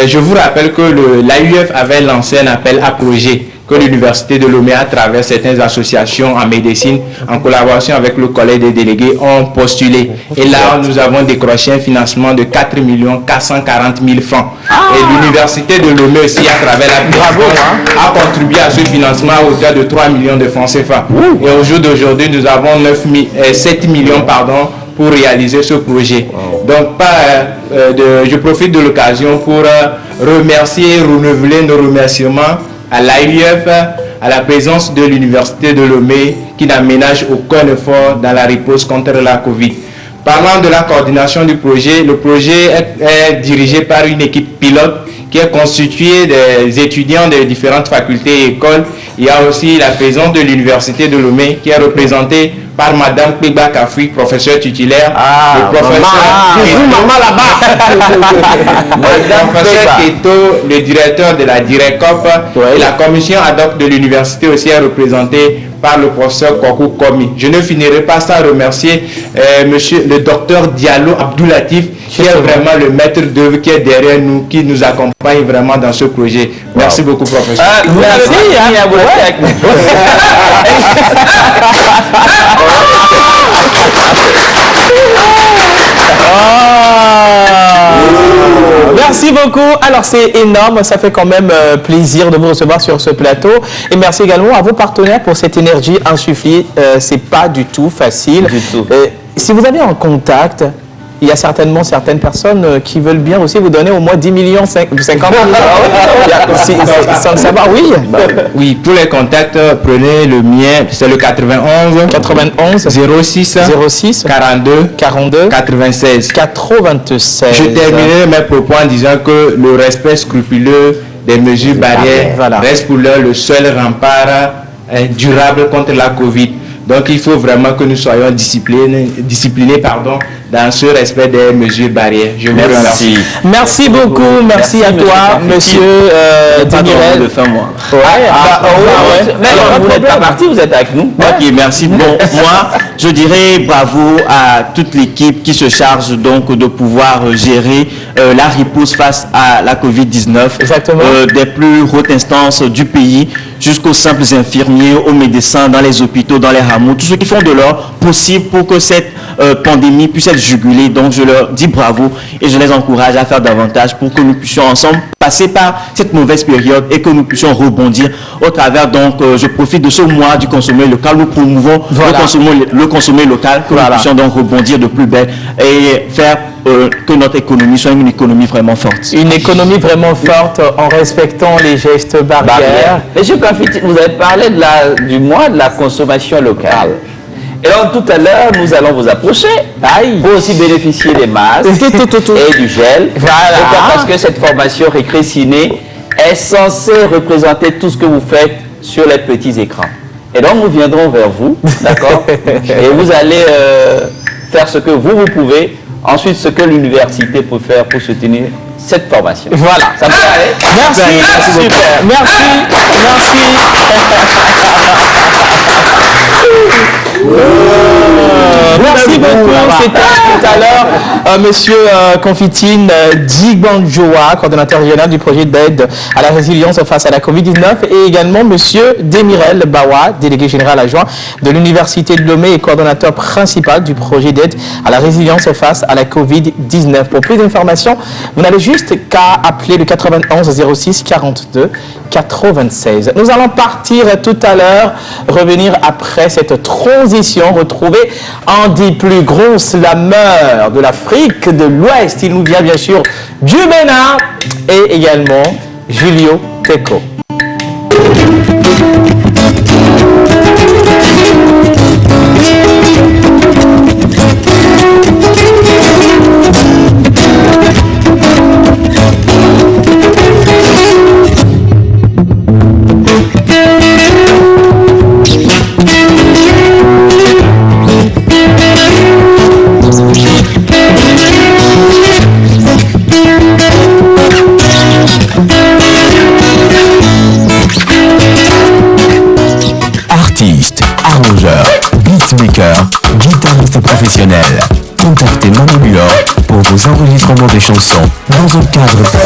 je vous rappelle que l'AUF avait lancé un appel à projet que l'Université de Lomé, à travers certaines associations en médecine, en collaboration avec le collège des délégués, ont postulé. Et là, nous avons décroché un financement de 4 440 000 francs. Et l'Université de Lomé aussi, à travers la présidence, a contribué à ce financement à hauteur de 3 millions de francs CFA. Et au jour d'aujourd'hui, nous avons 7 millions pour réaliser ce projet. Donc, je profite de l'occasion pour remercier et renouveler nos remerciements à l'AUF, à la présence de l'Université de Lomé qui n'aménage aucun effort dans la riposte contre la Covid. Parlant de la coordination du projet, le projet est dirigé par une équipe pilote qui est constituée des étudiants des différentes facultés et écoles. Il y a aussi la présence de l'Université de Lomé qui est représentée par Madame Pegba Kafri, professeur titulaire, le professeur Keto, le directeur de la DIRECOP, et la commission ad hoc de l'université aussi est représentée par le professeur Kokou Komi. Je ne finirai pas sans remercier monsieur le docteur Diallo Abdoulatif, qui est vraiment le maître d'œuvre, qui est derrière nous, qui nous accompagne vraiment dans ce projet. Merci beaucoup, professeur. Merci beaucoup. Alors c'est énorme, ça fait quand même plaisir de vous recevoir sur ce plateau. Et merci également à vos partenaires pour cette énergie insufflée. C'est pas du tout facile. Du tout. Si vous avez un contact, il y a certainement certaines personnes qui veulent bien aussi vous donner au moins 10 millions, 50 millions. Sans le savoir, oui. Oui, pour les contacts, prenez le mien, c'est le 91 06 42 96. Je terminerai mes propos en disant que le respect scrupuleux des mesures barrières reste pour l'heure le seul rempart durable contre la Covid. Donc, il faut vraiment que nous soyons disciplinés dans ce respect des mesures barrières. Je vous remercie. Merci beaucoup. Merci à toi, monsieur Demirel. Mais vous n'êtes pas parti, vous êtes avec nous. Ok, merci. Bon, moi, je dirais bravo à toute l'équipe qui se charge donc de pouvoir gérer la riposte face à la Covid-19. Exactement. Des plus hautes instances du pays jusqu'aux simples infirmiers, aux médecins dans les hôpitaux, dans les hameaux, tous ceux qui font de leur possible pour que cette pandémie puisse être jugulée. Donc je leur dis bravo et je les encourage à faire davantage pour que nous puissions ensemble passer par cette mauvaise période et que nous puissions rebondir au travers. Donc je profite de ce mois du consommer local, nous promouvons le consommer local, que nous puissions donc rebondir de plus belle et faire que notre économie soit une économie vraiment forte. Une économie vraiment forte en respectant les gestes barrières. Monsieur Kafiti, vous avez parlé du mois de la consommation locale. Et donc tout à l'heure, nous allons vous approcher pour aussi bénéficier des masques et du gel. Voilà. Parce que cette formation Récré Ciné est censée représenter tout ce que vous faites sur les petits écrans. Et donc nous viendrons vers vous, d'accord? Et vous allez faire ce que vous pouvez, ensuite ce que l'université peut faire pour soutenir cette formation. Voilà. Ça peut aller? Merci, super. Merci. Merci beaucoup. C'était tout à l'heure Monsieur Confitine Digbanjoa, coordonnateur régional du projet d'aide à la résilience face à la Covid-19, et également Monsieur Demirel Bawa, délégué général adjoint de l'Université de Lomé et coordonnateur principal du projet d'aide à la résilience face à la Covid-19. Pour plus d'informations, vous n'avez juste qu'à appeler le 91 06 42 96. Nous allons partir tout à l'heure, revenir après cette transition, retrouver un des plus gros slameurs de l'Afrique de l'Ouest. Il nous vient bien sûr du Bénin et également Julio Teco. Artiste, arrangeur, beatmaker, guitariste professionnel. Contactez Manu Buor pour vos enregistrements de chansons dans un cadre pro.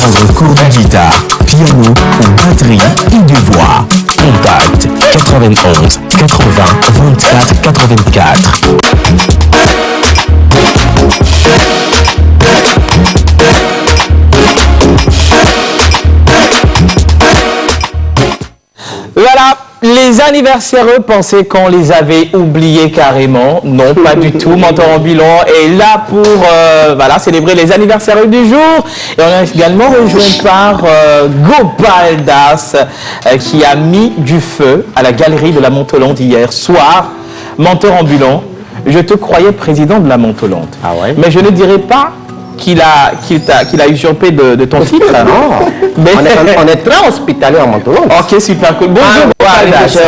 Prendre cours de guitare, piano ou batterie et de voix. Contact 91 80 24 84. Voilà, les anniversaires pensaient qu'on les avait oubliés carrément. Non, pas du tout. Mentor Ambulant est là pour célébrer les anniversaires du jour. Et on est également rejoint par Gopal Das qui a mis du feu à la galerie de la Montolande hier soir. Mentor Ambulant, je te croyais président de la Montolande. Ah ouais? Mais je ne dirais pas qu'il a usurpé de ton titre. Non. Mais on est très hospitalier en Montolande. Ok, super cool. Bonjour,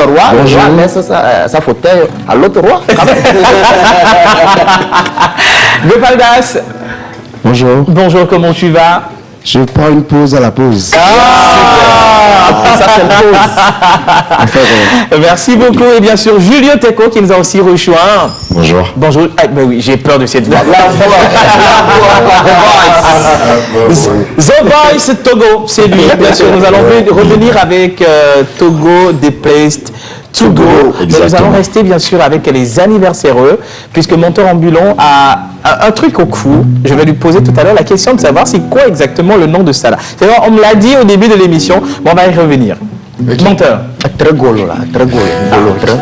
roi. Bonjour. On laisse sa fauteuil à l'autre roi. Gopal Das. Bonjour. Bonjour, comment tu vas? Je prends une pause à la pause. Ça c'est le pause. Merci beaucoup. Et bien sûr, Julio Teco qui nous a aussi rejoint. Bonjour. Bonjour. Ah, ben oui, j'ai peur de cette voix. The Voice Togo, c'est lui. Bien sûr, nous allons revenir avec Togo Déplaced to Go. Mais nous allons rester bien sûr avec les anniversaireux, puisque Mentor Ambulant a un truc au cou. Je vais lui poser tout à l'heure la question de savoir c'est quoi exactement le nom de ça là. On me l'a dit au début de l'émission, mais on va y revenir. Mentor. Très golo là, très golo.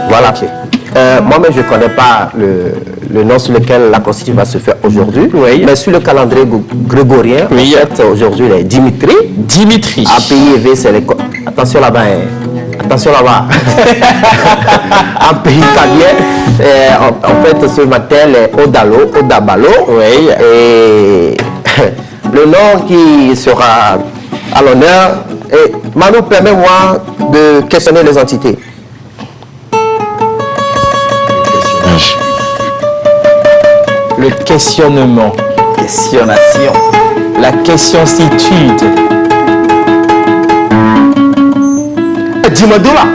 Voilà. Okay. Moi-même, je ne connais pas le nom sur lequel la constitution va se faire aujourd'hui. Oui. Mais sur le calendrier grégorien, oui. En fait, aujourd'hui, il est Dimitri. Dimitri. À pays élevé, c'est les... Attention là-bas. Attention là-bas. En pays italien, en fait, ce matin, les Odabalo. Oui. Et le nom qui sera à l'honneur. Et Manu, permets-moi de questionner les entités. Le questionnement. Questionnation. La questioncitude. Dimado là.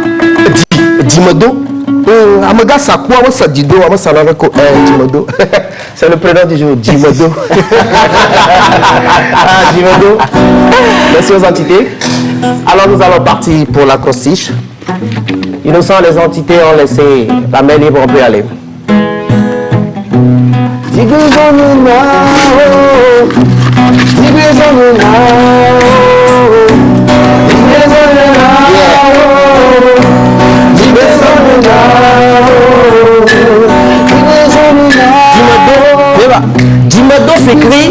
Dimado. Amaga Sakwa, ça Dido, Dimado. C'est le prénom du jour, Dimado. Dimado. Merci aux entités. Alors nous allons partir pour la crostiche. Innocents, les entités ont laissé la main libre, on peut y aller. Dimado s'écrit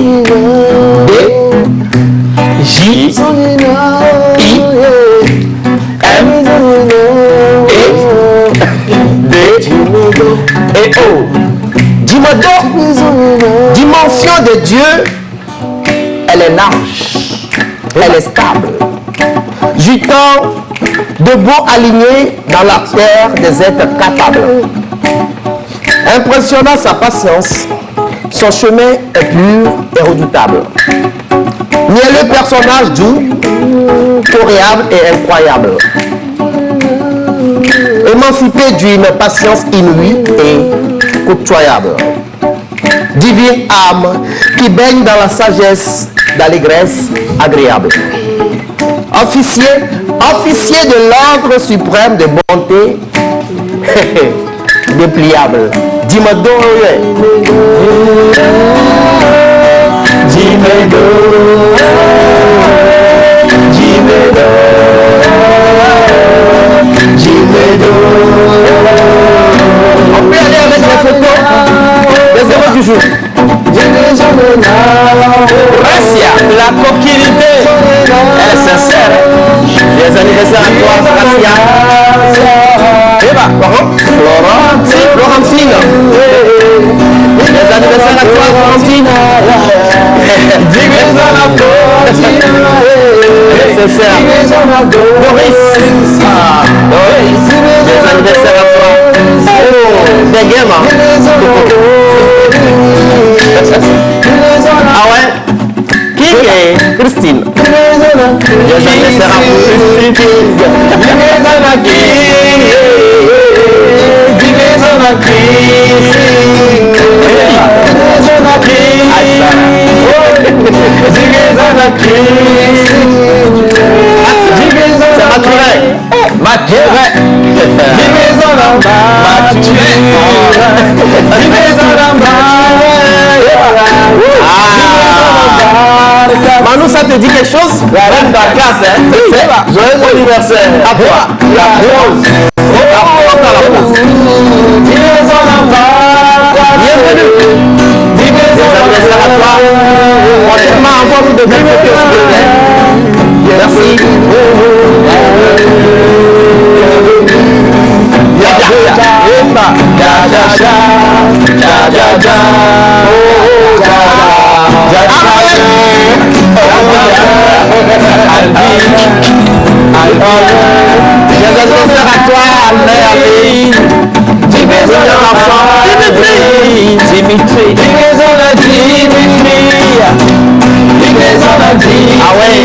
D-J-I-M-E-D-O. Dimado, dimension de Dieu, elle est large, elle est stable. Jutant, debout aligné dans la terre des êtres capables. Impressionnant sa patience, son chemin est pur et redoutable. Mielleux personnage doux, toréable et incroyable. Émancipé d'une patience inouïe et côtoyable. Divine âme qui baigne dans la sagesse d'allégresse agréable. Officier de l'ordre suprême de bonté dépliable. Dis-moi donc, on peut aller avec la photo des héros du jour. Gracia, la coquillité, elle est sincère. Les anniversaires à toi, Gracia. Eva, Florentine. Les anniversaires à toi, Florentine. Sincère. Doris. Les anniversaires à toi. Des gamins. Ah ouais? Qui est Christine? Les anniversaires à Christine. Manu, ça te dit quelque chose? La reine d'Arcas, hein? Joyeux anniversaire à toi. La rose. Bienvenue. Les anniversaires à toi. Franchement, envoie-nous de belles photos, s'il te plaît. Merci. Les anniversaires à toi, Albert. Dimitri. Ah ouais.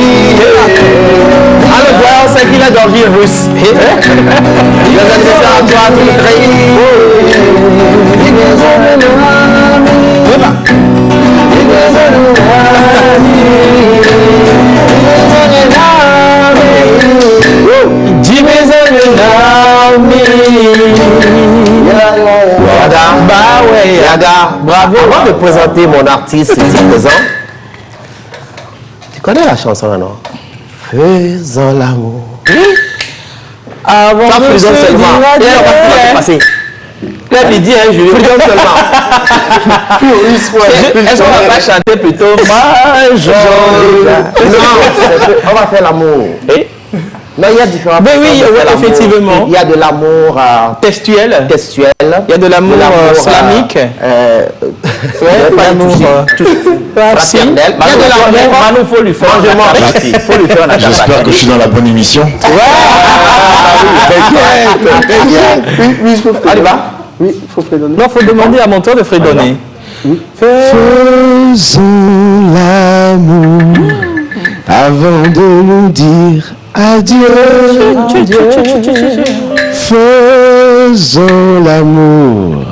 Ah le voir, c'est qu'il a d'origine russe. Les anniversaires à toi, Dimitri. Bravo. Avant de présenter mon artiste ici présent, tu connais la chanson là, non? Faisons l'amour. Avant de se seulement. Là, il dit, hein, je freedom seulement. Est-ce qu'on va pas chanter plutôt Non, on va faire l'amour. Non, il y a différents. Mais oui, effectivement. Il y a de l'amour textuel. Il y a de l'amour islamique. L'amour fraternel. Il y a de l'amour. Manu, faut lui faire un achat. J'espère que je suis dans la bonne émission. Allez, va. Oui, il faut fredonner. Non, il faut demander à mon tour de fredonner. Faisons l'amour avant de nous dire adieu. Faisons l'amour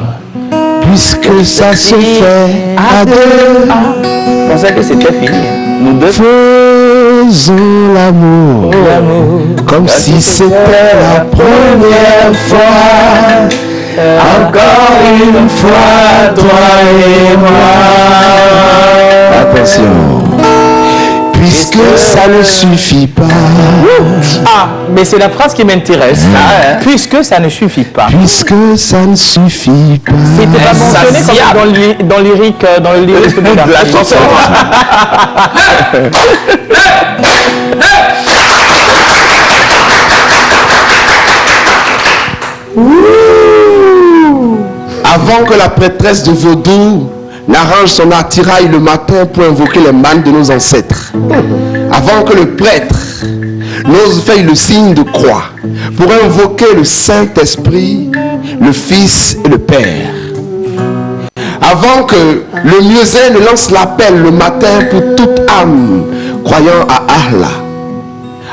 puisque ça se fait à deux. Je pensais que c'était fini. Nous deux. Faisons l'amour comme si c'était la première fois. Encore une fois, toi et moi. Attention. Puisque ça ne suffit pas. Ah, mais c'est la phrase qui m'intéresse. Puisque ça ne suffit pas. Puisque ça ne suffit pas. C'était pas mentionné comme dans le lyrique de la chanson. Avant que la prêtresse de Vaudou n'arrange son attirail le matin pour invoquer les mânes de nos ancêtres, avant que le prêtre n'ose faire le signe de croix pour invoquer le Saint-Esprit, le Fils et le Père, Avant que le muezzin ne lance l'appel le matin pour toute âme croyant à Allah.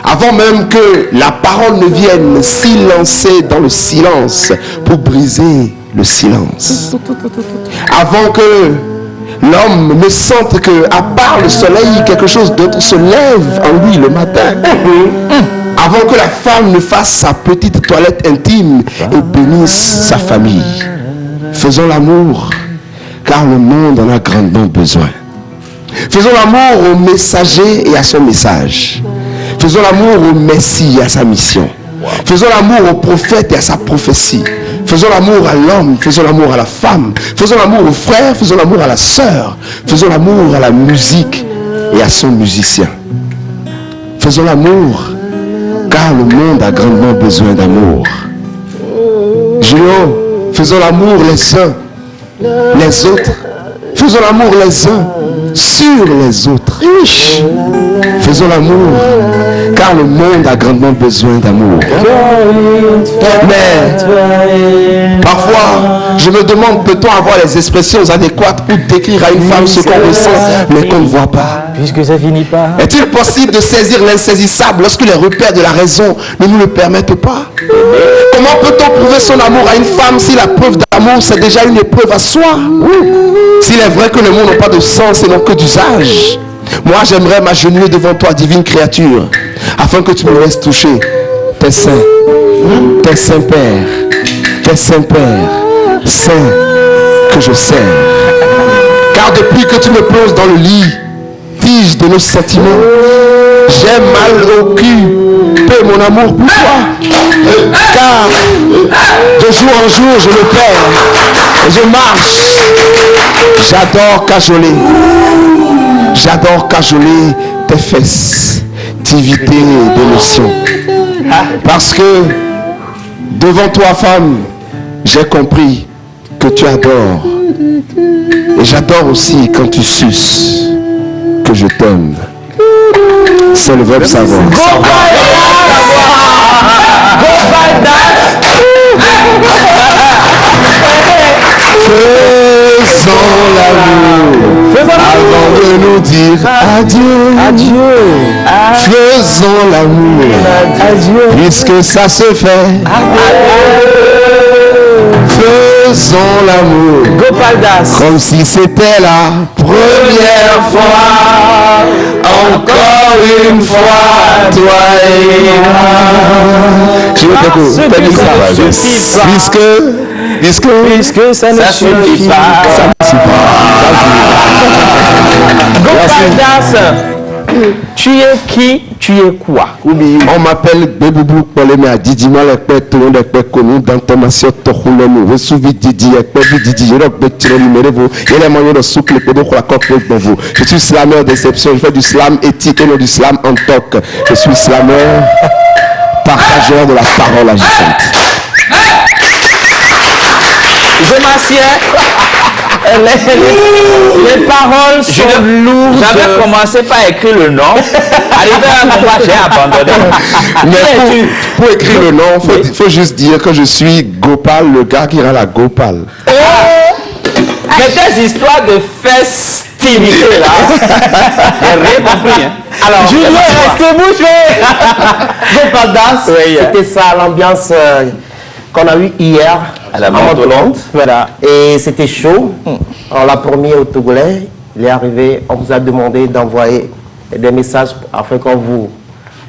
Avant même que la parole ne vienne silencer dans le silence pour briser le silence. Avant que l'homme ne sente que, à part le soleil, quelque chose d'autre se lève en lui le matin. Avant que la femme ne fasse sa petite toilette intime et bénisse sa famille. Faisons l'amour, car le monde en a grandement besoin. Faisons l'amour au messager et à son message. Faisons l'amour au Messie et à sa mission. Faisons l'amour au prophète et à sa prophétie. Faisons l'amour à l'homme, faisons l'amour à la femme. Faisons l'amour au frère, faisons l'amour à la sœur. Faisons l'amour à la musique et à son musicien. Faisons l'amour, car le monde a grandement besoin d'amour. Julio, faisons l'amour les uns, les autres. Faisons l'amour les uns sur les autres. Faisons l'amour, car le monde a grandement besoin d'amour. Mais parfois, je me demande, peut-on avoir les expressions adéquates pour décrire à une femme ce qu'on ressent, mais qu'on ne voit pas? Puisque ça finit pas. Est-il possible de saisir l'insaisissable lorsque les repères de la raison ne nous le permettent pas? Comment peut-on prouver son amour à une femme si la preuve d'amour c'est déjà une épreuve à soi? S'il est vrai que les mots n'ont pas de sens et n'ont que d'usage, moi j'aimerais m'agenouiller devant toi, divine créature, afin que tu me laisses toucher tes seins pères, saints que je sers. Car depuis que tu me plonges dans le lit, tige de nos sentiments, j'ai mal au cul, paie mon amour pour toi. Car de jour en jour je me perds, je marche. J'adore cajoler tes fesses, tiviter d'émotion. Parce que devant toi, femme, j'ai compris que tu adores. Et j'adore aussi quand tu suces, que je t'aime. C'est le verbe savoir. Faisons l'amour avant de nous dire adieu. Faisons l'amour puisque ça se fait. Faisons l'amour comme si c'était la première fois. Encore une fois, toi et moi. Je veux puisque ça ne suffit pas. Tu es qui? Tu es quoi? On m'appelle Beboubou Poleme à Didi Malekpe, tout le monde est connu dans Thomasio Tokhoulemou. Je suis Didi, Didi, je Je suis slameur d'exception, je fais du slam éthique et non du slam en toc. Je suis slameur, partageur de la parole agissante. Je m'assieds. Les paroles sont lourdes. J'avais commencé par écrire le nom. Arrivé à un moment, j'ai abandonné. Mais pour écrire le nom, il faut juste dire que je suis Gopal, le gars qui rend la Gopal. Mais tes histoires de festivité là, j'ai rien compris. Hein. Alors, je vais rester bouché. Gopal Das, c'était ça l'ambiance qu'on a eue hier à la Montolande. Voilà. Et c'était chaud. On l'a promis aux Togolais. Il est arrivé, on vous a demandé d'envoyer des messages afin qu'on vous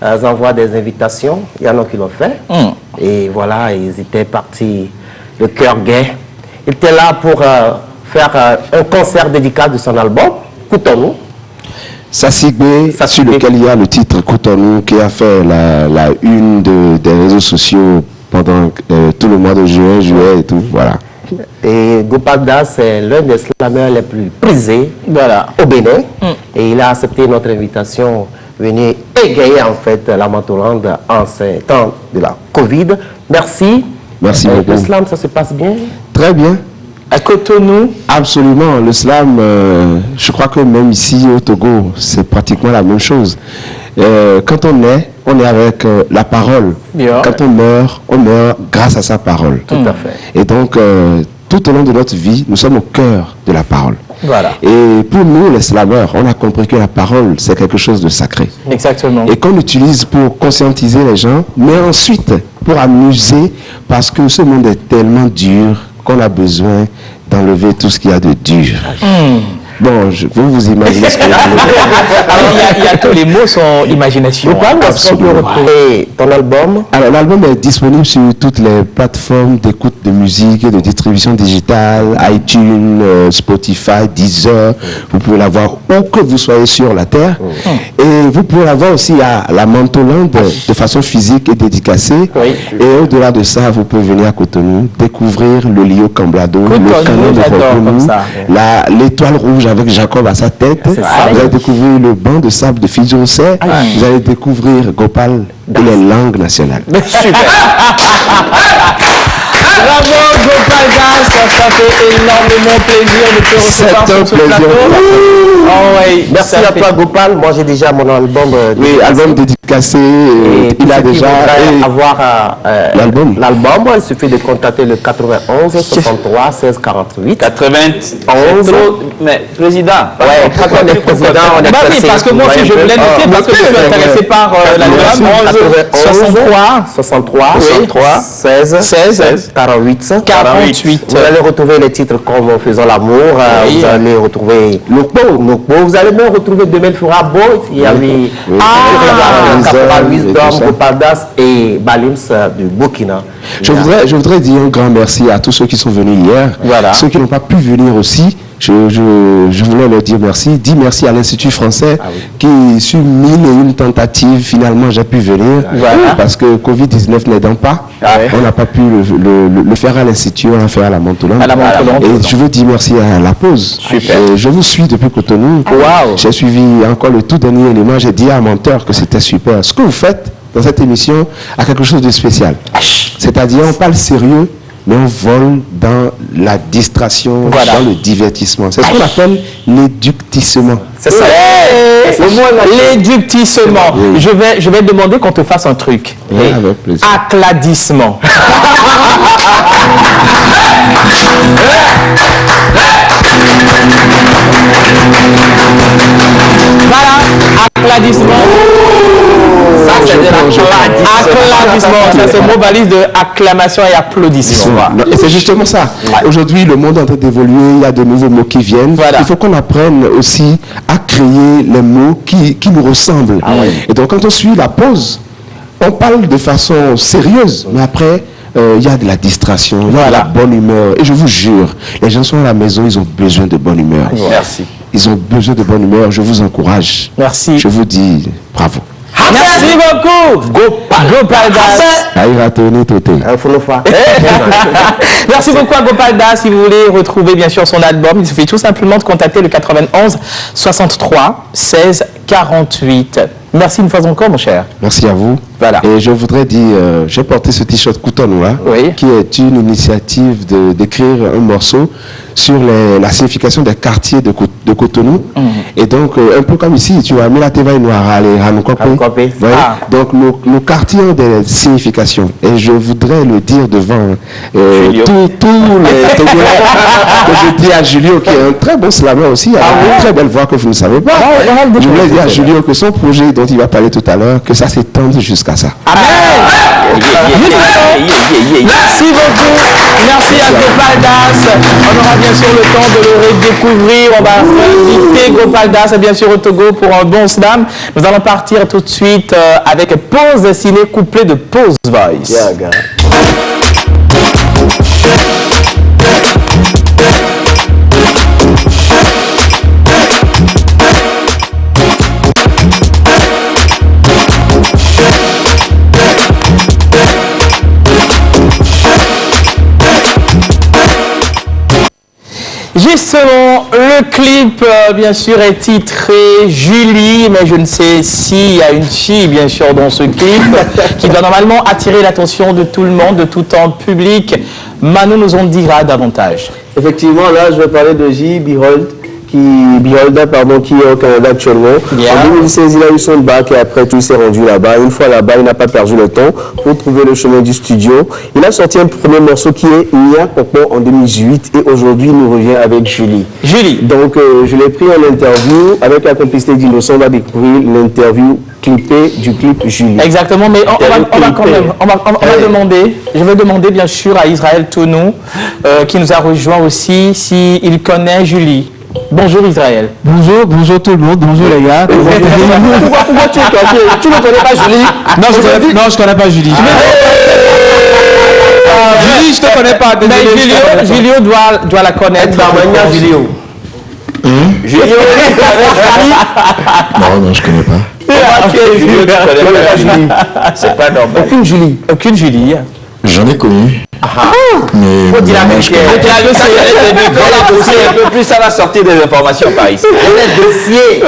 envoie des invitations. Il y en a qui l'ont fait. Et voilà, ils étaient partis le cœur gai. Il était là pour faire un concert dédicace de son album, Koutounou. Sassigbe, sur lequel il y a le titre Koutounou, qui a fait la une des réseaux sociaux pendant tout le mois de juin, juillet et tout, voilà. Et Gopal Das, c'est l'un des slameurs les plus prisés au Bénin. Et il a accepté notre invitation, venir égayer en fait la Montolande en ces temps de la Covid. Merci. Merci beaucoup. Le slam, ça se passe bien? Très bien. À Cotonou? Absolument. Le slam, je crois que même ici au Togo, c'est pratiquement la même chose. Quand on est avec la parole. Quand on meurt grâce à sa parole. Tout à fait. Et donc, tout au long de notre vie, nous sommes au cœur de la parole. Voilà. Et pour nous, les slameurs, on a compris que la parole, c'est quelque chose de sacré. Exactement. Et qu'on utilise pour conscientiser les gens, mais ensuite pour amuser, parce que ce monde est tellement dur qu'on a besoin d'enlever tout ce qu'il y a de dur. Bon, vous imaginez ce que je veux dire. Alors, tous les mots sont imagination. Est-ce qu'on peut retrouver ton album? Alors, l'album est disponible sur toutes les plateformes d'écoute de musique et de distribution digitale, iTunes, Spotify, Deezer. Vous pouvez l'avoir où que vous soyez sur la terre. Et vous pouvez l'avoir aussi à la Mantoland de façon physique et dédicacée. Et au-delà de ça, vous pouvez venir à Cotonou, découvrir le Lio Camblado, le canon de Cotonou, l'étoile rouge avec Jacob à sa tête. Vous allez découvrir le banc de sable de Fidji Rousset. Vous allez découvrir Gopal et les langues nationales. Super. Bravo Gopal Das, ça fait énormément plaisir de te recevoir sur ce plateau. Merci à toi Gopal. Moi j'ai déjà mon album. Oui, album dédicacé. Il a déjà avoir l'album. Il suffit de contacter le 91 63 16 48. 91. Mais président. Ouais, quand on est président, on est oui, parce que moi aussi je voulais noter parce que je suis intéressé par l'album. 63 16 48. Vous allez retrouver les titres comme Faisons l'amour. Vous allez retrouver Nokpo. Vous allez même retrouver Demain fera beau. Il y avait Caporal Wisdom, Gopal Das et Balims du Burkina. Je voudrais dire un grand merci à tous ceux qui sont venus hier. Ceux qui n'ont pas pu venir aussi. Je voulais leur dire merci. Dis merci à l'Institut français qui, sur 1001 tentatives, finalement j'ai pu venir. Parce que Covid-19 n'aidant pas, on n'a pas pu le faire à l'Institut, on l'a fait à la Mantoland. Et je veux dire merci à La Pause. Je vous suis depuis Cotonou. J'ai suivi encore le tout dernier élément. J'ai dit à Menteur que c'était super. Ce que vous faites dans cette émission a quelque chose de spécial. C'est-à-dire on parle sérieux, mais on vole dans la distraction, dans le divertissement. C'est ce qu'on appelle l'éductissement. C'est ça. L'éductissement. Oui. Je vais demander qu'on te fasse un truc. Avec plaisir. Accladissement. Voilà, accladissement. Ça, c'est de l'accladissement. Ça, c'est le mot valise de acclamation et applaudissement. Et c'est justement ça. Aujourd'hui, le monde est en train d'évoluer. Il y a de nouveaux mots qui viennent. Il faut qu'on apprenne aussi à créer les mots qui nous ressemblent. Et donc, quand on suit La Pause, on parle de façon sérieuse. Mais après, il y a de la distraction, il y a de la bonne humeur. Et je vous jure, les gens sont à la maison, ils ont besoin de bonne humeur. Merci. Ils ont besoin de bonne humeur. Je vous encourage. Merci. Je vous dis bravo. Merci beaucoup. Gopal Das. Merci beaucoup à Gopal Das. Si vous voulez retrouver bien sûr son album, il suffit tout simplement de contacter le 91 63 16 48. Merci une fois encore, mon cher. Merci à vous. Voilà. Et je voudrais dire, j'ai porté ce t-shirt Cotonou, qui est une initiative d'écrire un morceau sur la signification des quartiers de Cotonou. Et donc, un peu comme ici, tu vois, Milateva et Noara, les Hanukopé. Donc, nos quartiers ont des significations. Et je voudrais le dire devant tous les Togolais. Je dis à Julio, qui est un très bon slammer aussi, avec une très belle voix que vous ne savez pas. Je voulais dire à Julio que son projet dont il va parler tout à l'heure, que ça s'étende jusqu'à ça. Amen. Merci beaucoup. Merci à Gopal Das. On aura bien sûr le temps de le redécouvrir. On va inviter Gopal Das bien sûr au Togo pour un bon slam. Nous allons partir tout de suite avec Pause Ciné couplé de Pause Voice. Justement, le clip, bien sûr, est titré Julie, mais je ne sais s'il y a une fille, bien sûr, dans ce clip, qui doit normalement attirer l'attention de tout le monde, de tout en public. Manu nous en dira davantage. Effectivement, là, je vais parler de J. Behold, Birolda, qui est au Canada actuellement. En 2016, il a eu son bac et après tout, il s'est rendu là-bas. Une fois là-bas, il n'a pas perdu le temps pour trouver le chemin du studio. Il a sorti un premier morceau qui est Nia Popo en 2018 et aujourd'hui, il nous revient avec Julie. Donc, je l'ai pris en interview avec la complicité d'Innocent. On va découvrir l'interview clippée du clip Julie. Exactement, mais on va quand même, je vais demander bien sûr à Israël Tonou, qui nous a rejoint aussi, s'il connaît Julie. Bonjour Israël. Bonjour tout le monde, bonjour les gars. Pourquoi tu ne connais pas Julie? Non, je connais pas Julie. Julie, je te connais pas. Mais Julio doit la connaître. Julio. Julio, Non, je connais pas. C'est pas normal. Aucune Julie. J'en ai connu. Mais faut dire la même chose. Un peu plus, ça va sortir des informations par ici. Les dossiers.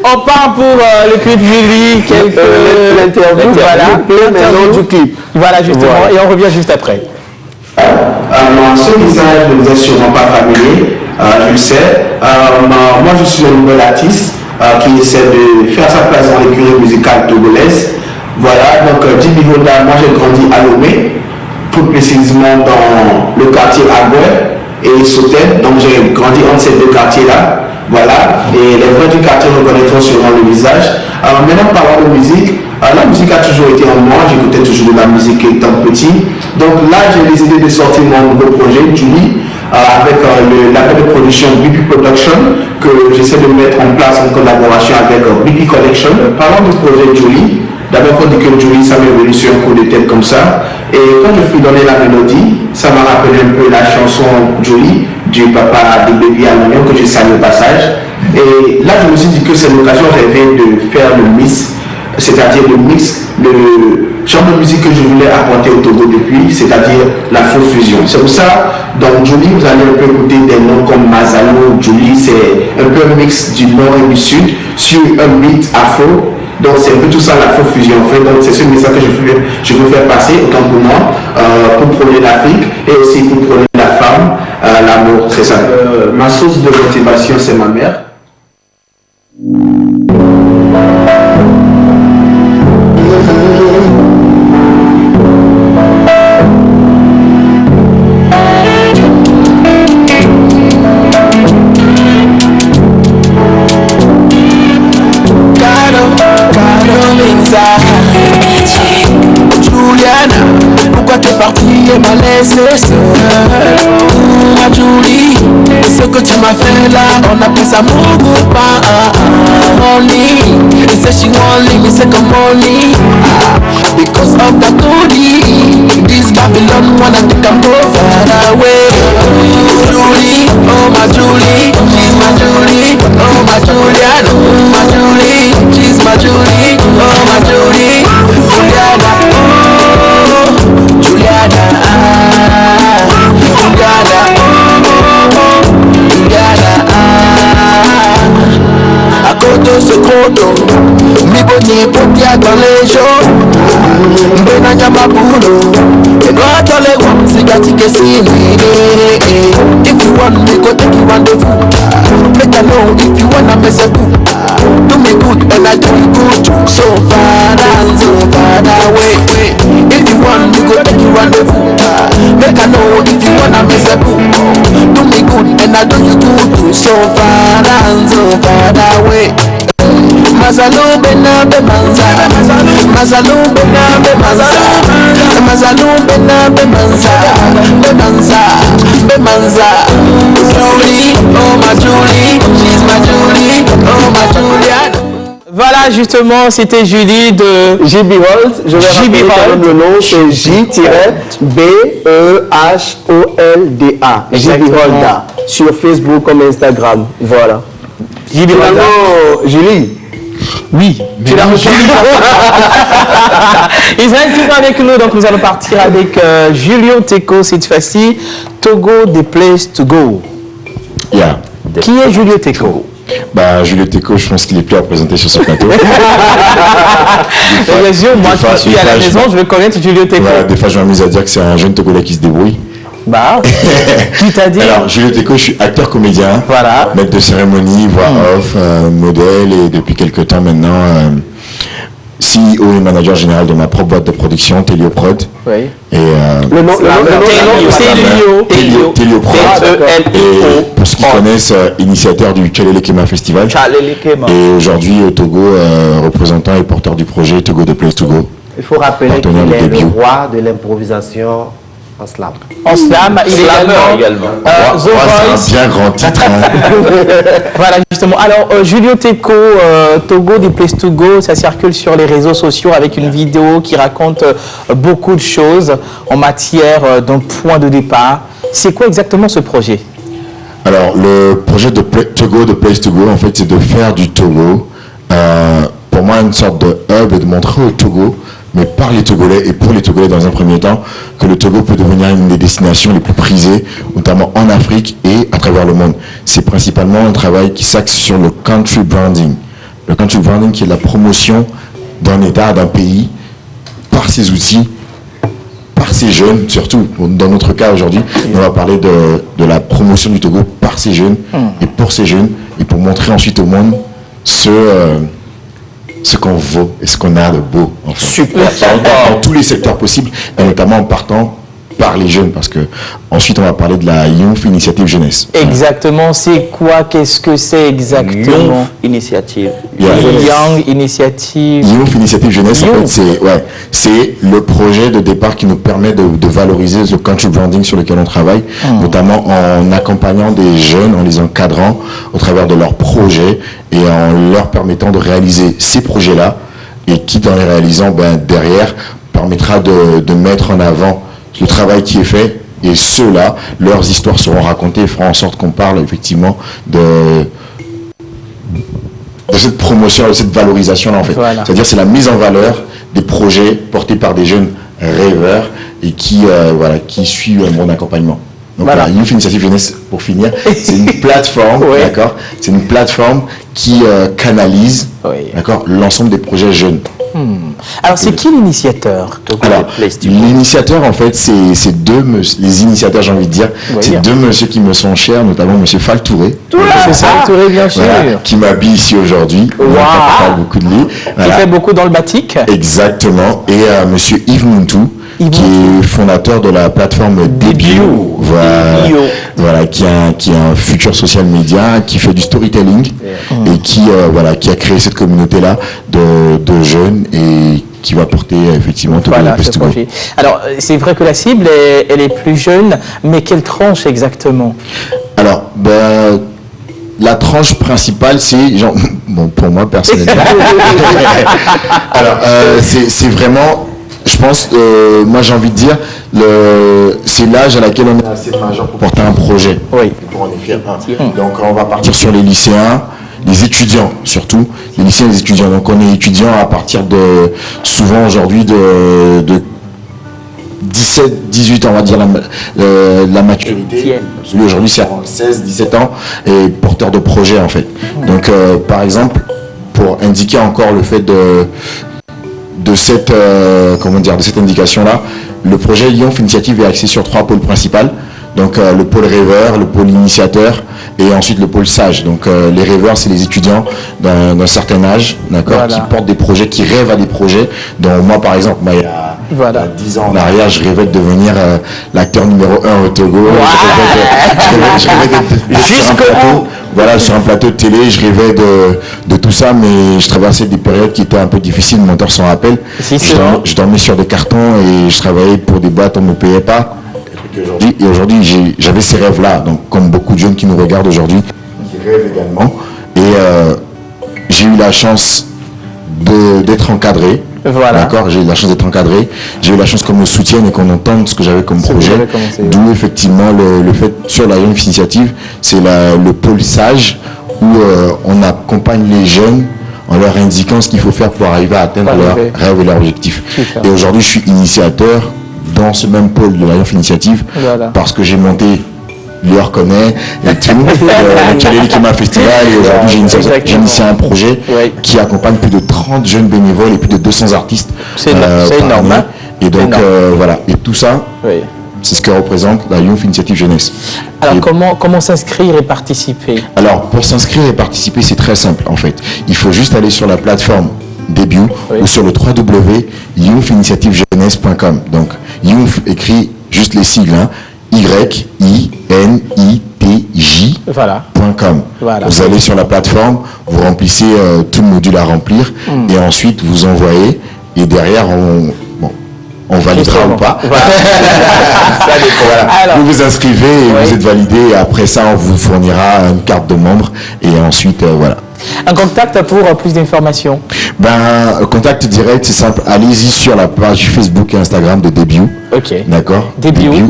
On part pour le clip Julie, l'interview, du clip. Voilà, justement, et on revient juste après. Ce visage ne vous est sûrement pas familier, je le sais. Moi, je suis un nouvel artiste qui essaie de faire sa place dans l'écurie musicale togolaise. Voilà, donc Djiby Holda, moi j'ai grandi à Lomé, plus précisément dans le quartier Agoué et Sautel, donc j'ai grandi entre ces deux quartiers-là, voilà, et les vrais du quartier reconnaîtront sûrement le visage. Alors maintenant, parlons de musique, la musique a toujours été en moi, j'écoutais toujours de la musique étant petit, donc là j'ai décidé de sortir mon nouveau projet, Julie, avec l'appel de production BP Production, que j'essaie de mettre en place en collaboration avec BP Collection. Parlons du projet Julie. D'abord, quand on dit que Julie, ça m'est venu sur un coup de tête comme ça. Et quand je fus donné la mélodie, ça m'a rappelé un peu la chanson Julie du papa de Baby Almonium que j'ai salé au passage. Et là, je me suis dit que c'est l'occasion rêvée de faire le mix, c'est-à-dire le mix, le genre de musique que je voulais apporter au Togo depuis, c'est-à-dire la faux fusion. C'est pour ça, dans Julie, vous allez un peu écouter des noms comme Mazalo, Julie, c'est un peu un mix du nord et du sud sur un beat afro. Donc c'est un peu tout ça la faux fusion en fait. Donc c'est ce message que je veux faire passer autant pour moi, pour prôner l'Afrique et aussi pour prôner la femme, l'amour, c'est ça. Ma source de motivation c'est ma mère. Juliana, pourquoi t'es partie et m'as laissé seule? Ma Julie, ce que tu m'as fait là, on appelle ça mon pas. Money, say she won't leave me, say come money. Because of that goodie, this Babylon wanna take them go far away. Julie, oh my Julie, she's my Julie. Oh my Juliana, my Julie, she's my Julie. Oh my Julie, Juliana, oh Juliana, Juliana, oh Juliana. À côté ce crodo, mi boni potia dans les jours. Mbena nyama bulo, et no atole wam sigati kesini. If you want me go take you rendezvous. Make I know if you wanna mess up. Do me good and I do you good too. So far and so far away. If you want me go take you rendezvous. Make I know if you wanna mess up. Do me good and I do you good too. So far and so far away. Mazalou bena be manza, Mazalou bena be manza, Mazalou bena be manza, be manza, be manza. Julie, oh ma Julie, she's my Julie, oh ma Juliana. Voilà, justement, c'était Julie de Djiby Holda. Je vais rappeler quand même le nom, c'est J-B-E-H-O-L-D-A. Djiby Holda. Sur Facebook comme Instagram. Voilà. Djiby Holda. Julie. Oui, tu l'as reçu. Israël, tu es avec nous, donc nous allons partir avec Julio Teko cette fois-ci. Togo, the place to go. Yeah. Qui est Julio Teko? Julio Teko, je pense qu'il est plus à présenter sur ce plateau. Bien sûr, moi qui suis à la maison, je veux connaître Julio Teko. Voilà, des fois, je m'amuse à dire que c'est un jeune Togolais qui se débrouille. Bah, qui t'a dit? Alors, Julio Teco, je suis acteur-comédien, maître de cérémonie, voix off, modèle, et depuis quelques temps maintenant, CEO et manager général de ma propre boîte de production, Telio Prod. Oui. Et le nom Telio Prod. Et pour ceux qui connaissent, initiateur du Tchalele Kema Festival. Et aujourd'hui au Togo, représentant et porteur du projet Togo The Place to Go. Il faut rappeler qu'il est le roi de l'improvisation en slam. En slam, il est également. C'est un bien grand titre. Voilà, justement. Alors, Julio Teco, Togo The Place to Go, ça circule sur les réseaux sociaux avec une vidéo qui raconte beaucoup de choses en matière d'un point de départ. C'est quoi exactement ce projet? Alors, le projet de Togo The Place to Go, en fait, c'est de faire du Togo, pour moi, une sorte de hub et de montrer au Togo, mais par les Togolais et pour les Togolais dans un premier temps, que le Togo peut devenir une des destinations les plus prisées, notamment en Afrique et à travers le monde. C'est principalement un travail qui s'axe sur le country branding. Le country branding qui est la promotion d'un État, d'un pays, par ses outils, par ses jeunes, surtout dans notre cas aujourd'hui, on va parler de la promotion du Togo par ses jeunes et pour ces jeunes, et pour montrer ensuite au monde ce qu'on vaut et ce qu'on a de beau. Enfin. Super. Dans tous les secteurs possibles, et notamment en partant par les jeunes, parce que ensuite on va parler de la Youth Initiative Jeunesse. Exactement, c'est quoi? Qu'est-ce que c'est exactement? Youth Initiative. Young Initiative. Youth Initiative Jeunesse, en fait, c'est le projet de départ qui nous permet de valoriser le country branding sur lequel on travaille, notamment en accompagnant des jeunes, en les encadrant au travers de leurs projets et en leur permettant de réaliser ces projets-là, et qui, dans les réalisant, derrière, permettra de mettre en avant le travail qui est fait, et ceux-là, leurs histoires seront racontées et feront en sorte qu'on parle effectivement de cette promotion, de cette valorisation-là, en fait. Voilà. C'est-à-dire c'est la mise en valeur des projets portés par des jeunes rêveurs et qui suivent un bon accompagnement. Donc voilà, Youth Initiative Jeunesse, pour finir, c'est une plateforme, d'accord. C'est une plateforme qui canalise, d'accord, l'ensemble des projets jeunes. Alors, c'est qui l'initiateur? Alors, l'initiateur, en fait, c'est les initiateurs, j'ai envie de dire, c'est deux messieurs qui me sont chers, notamment monsieur Fall Touré. C'est ça, Touré, bien sûr. Voilà, qui m'habille ici aujourd'hui. On parle beaucoup de lui. Qui fait beaucoup dans le batik. Exactement. Et monsieur Yves Mountou, qui est fondateur de la plateforme Debut, voilà, qui est un futur social media, qui fait du storytelling et qui a créé cette communauté-là de jeunes et qui va porter effectivement tout le projet. Alors, c'est vrai que la cible, elle est plus jeune, mais quelle tranche exactement? Alors, la tranche principale, c'est, genre, bon, pour moi personnellement, alors, c'est vraiment, je pense, moi j'ai envie de dire, c'est l'âge à laquelle on est assez majeur pour porter un projet, pour en écrire un. Donc on va partir sur les lycéens, les étudiants surtout, les lycéens et les étudiants. Donc on est étudiant à partir de, souvent aujourd'hui, de 17, 18 ans, on va dire, la maturité. Celui aujourd'hui c'est 16, 17 ans et porteur de projet en fait. Donc par exemple, pour indiquer encore le fait de cette indication-là, le projet Youth Initiative est axé sur 3 pôles principaux. Donc le pôle rêveur, le pôle initiateur et ensuite le pôle sage. Donc les rêveurs, c'est les étudiants d'un certain âge, d'accord, qui portent des projets, qui rêvent à des projets. Donc moi par exemple, il y a 10 ans en arrière, je rêvais de devenir l'acteur numéro 1 au Togo. Je rêvais d'être sur un plateau de télé, je rêvais de tout ça, mais je traversais des périodes qui étaient un peu difficiles, mon mentor s'en rappelle. Je dormais sur des cartons et je travaillais pour des boîtes, on ne me payait pas. Et aujourd'hui, j'avais ces rêves-là, donc comme beaucoup de jeunes qui nous regardent aujourd'hui, qui rêvent également. Et j'ai eu la chance d'être encadré. D'accord, j'ai eu la chance d'être encadré. J'ai eu la chance qu'on me soutienne et qu'on entende ce que j'avais comme projet. D'où effectivement le fait sur la Youth Initiative, c'est le pôle sage où on accompagne les jeunes en leur indiquant ce qu'il faut faire pour arriver à atteindre leurs rêves et leurs objectifs. Et aujourd'hui, je suis initiateur dans ce même pôle de la Youth Initiative, parce que j'ai monté, Lior connaît, et tout, le Tchalele Kema Festival, et aujourd'hui j'ai initié un projet qui accompagne plus de 30 jeunes bénévoles et plus de 200 artistes. C'est énorme. Et donc voilà, et tout ça C'est ce que représente la Youth Initiative Jeunesse. Alors, comment s'inscrire et participer? Alors, pour s'inscrire et participer, c'est très simple, en fait. Il faut juste aller sur la plateforme Debut ou sur le www.youthinitiativejeunesse.com. Donc, Youth écrit juste les sigles, hein, YINITJ.com. Voilà. Vous allez sur la plateforme, vous remplissez tout le module à remplir et ensuite vous envoyez et derrière on validera ou pas. Voilà. Vous vous inscrivez et vous êtes validé et après ça on vous fournira une carte de membre et ensuite voilà. Un contact pour plus d'informations? Contact direct, c'est simple. Allez-y sur la page Facebook et Instagram de Debut. Ok. D'accord. Debut,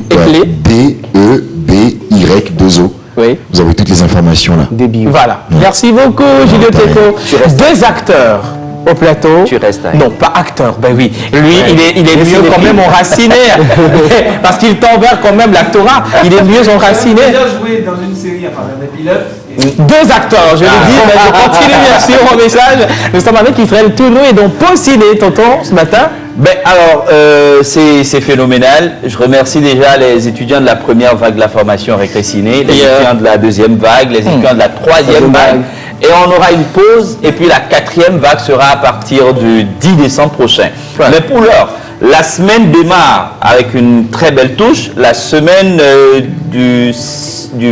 D-E-B-Y-2-O. Oui. Vous avez toutes les informations là. Debut. Voilà. Merci beaucoup, Julio Teco. Deux acteurs au plateau. Tu restes. Non, pas acteur. Ben oui. Lui, il est mieux quand même enraciné. Parce qu'il tend vers quand même l'actorat. Il est mieux enraciné. J'ai déjà joué dans une série, enfin, un pilote. Deux acteurs, je l'ai dit, mais je continue bien sûr mon message. Nous sommes avec Israël Tounou et donc Paul Ciné, tonton, ce matin. C'est phénoménal. Je remercie déjà les étudiants de la première vague de la formation Récré Ciné, les étudiants de la deuxième vague, les étudiants de la troisième vague. Et on aura une pause et puis la quatrième vague sera à partir du 10 décembre prochain. Mais pour l'heure, la semaine démarre avec une très belle touche, la semaine du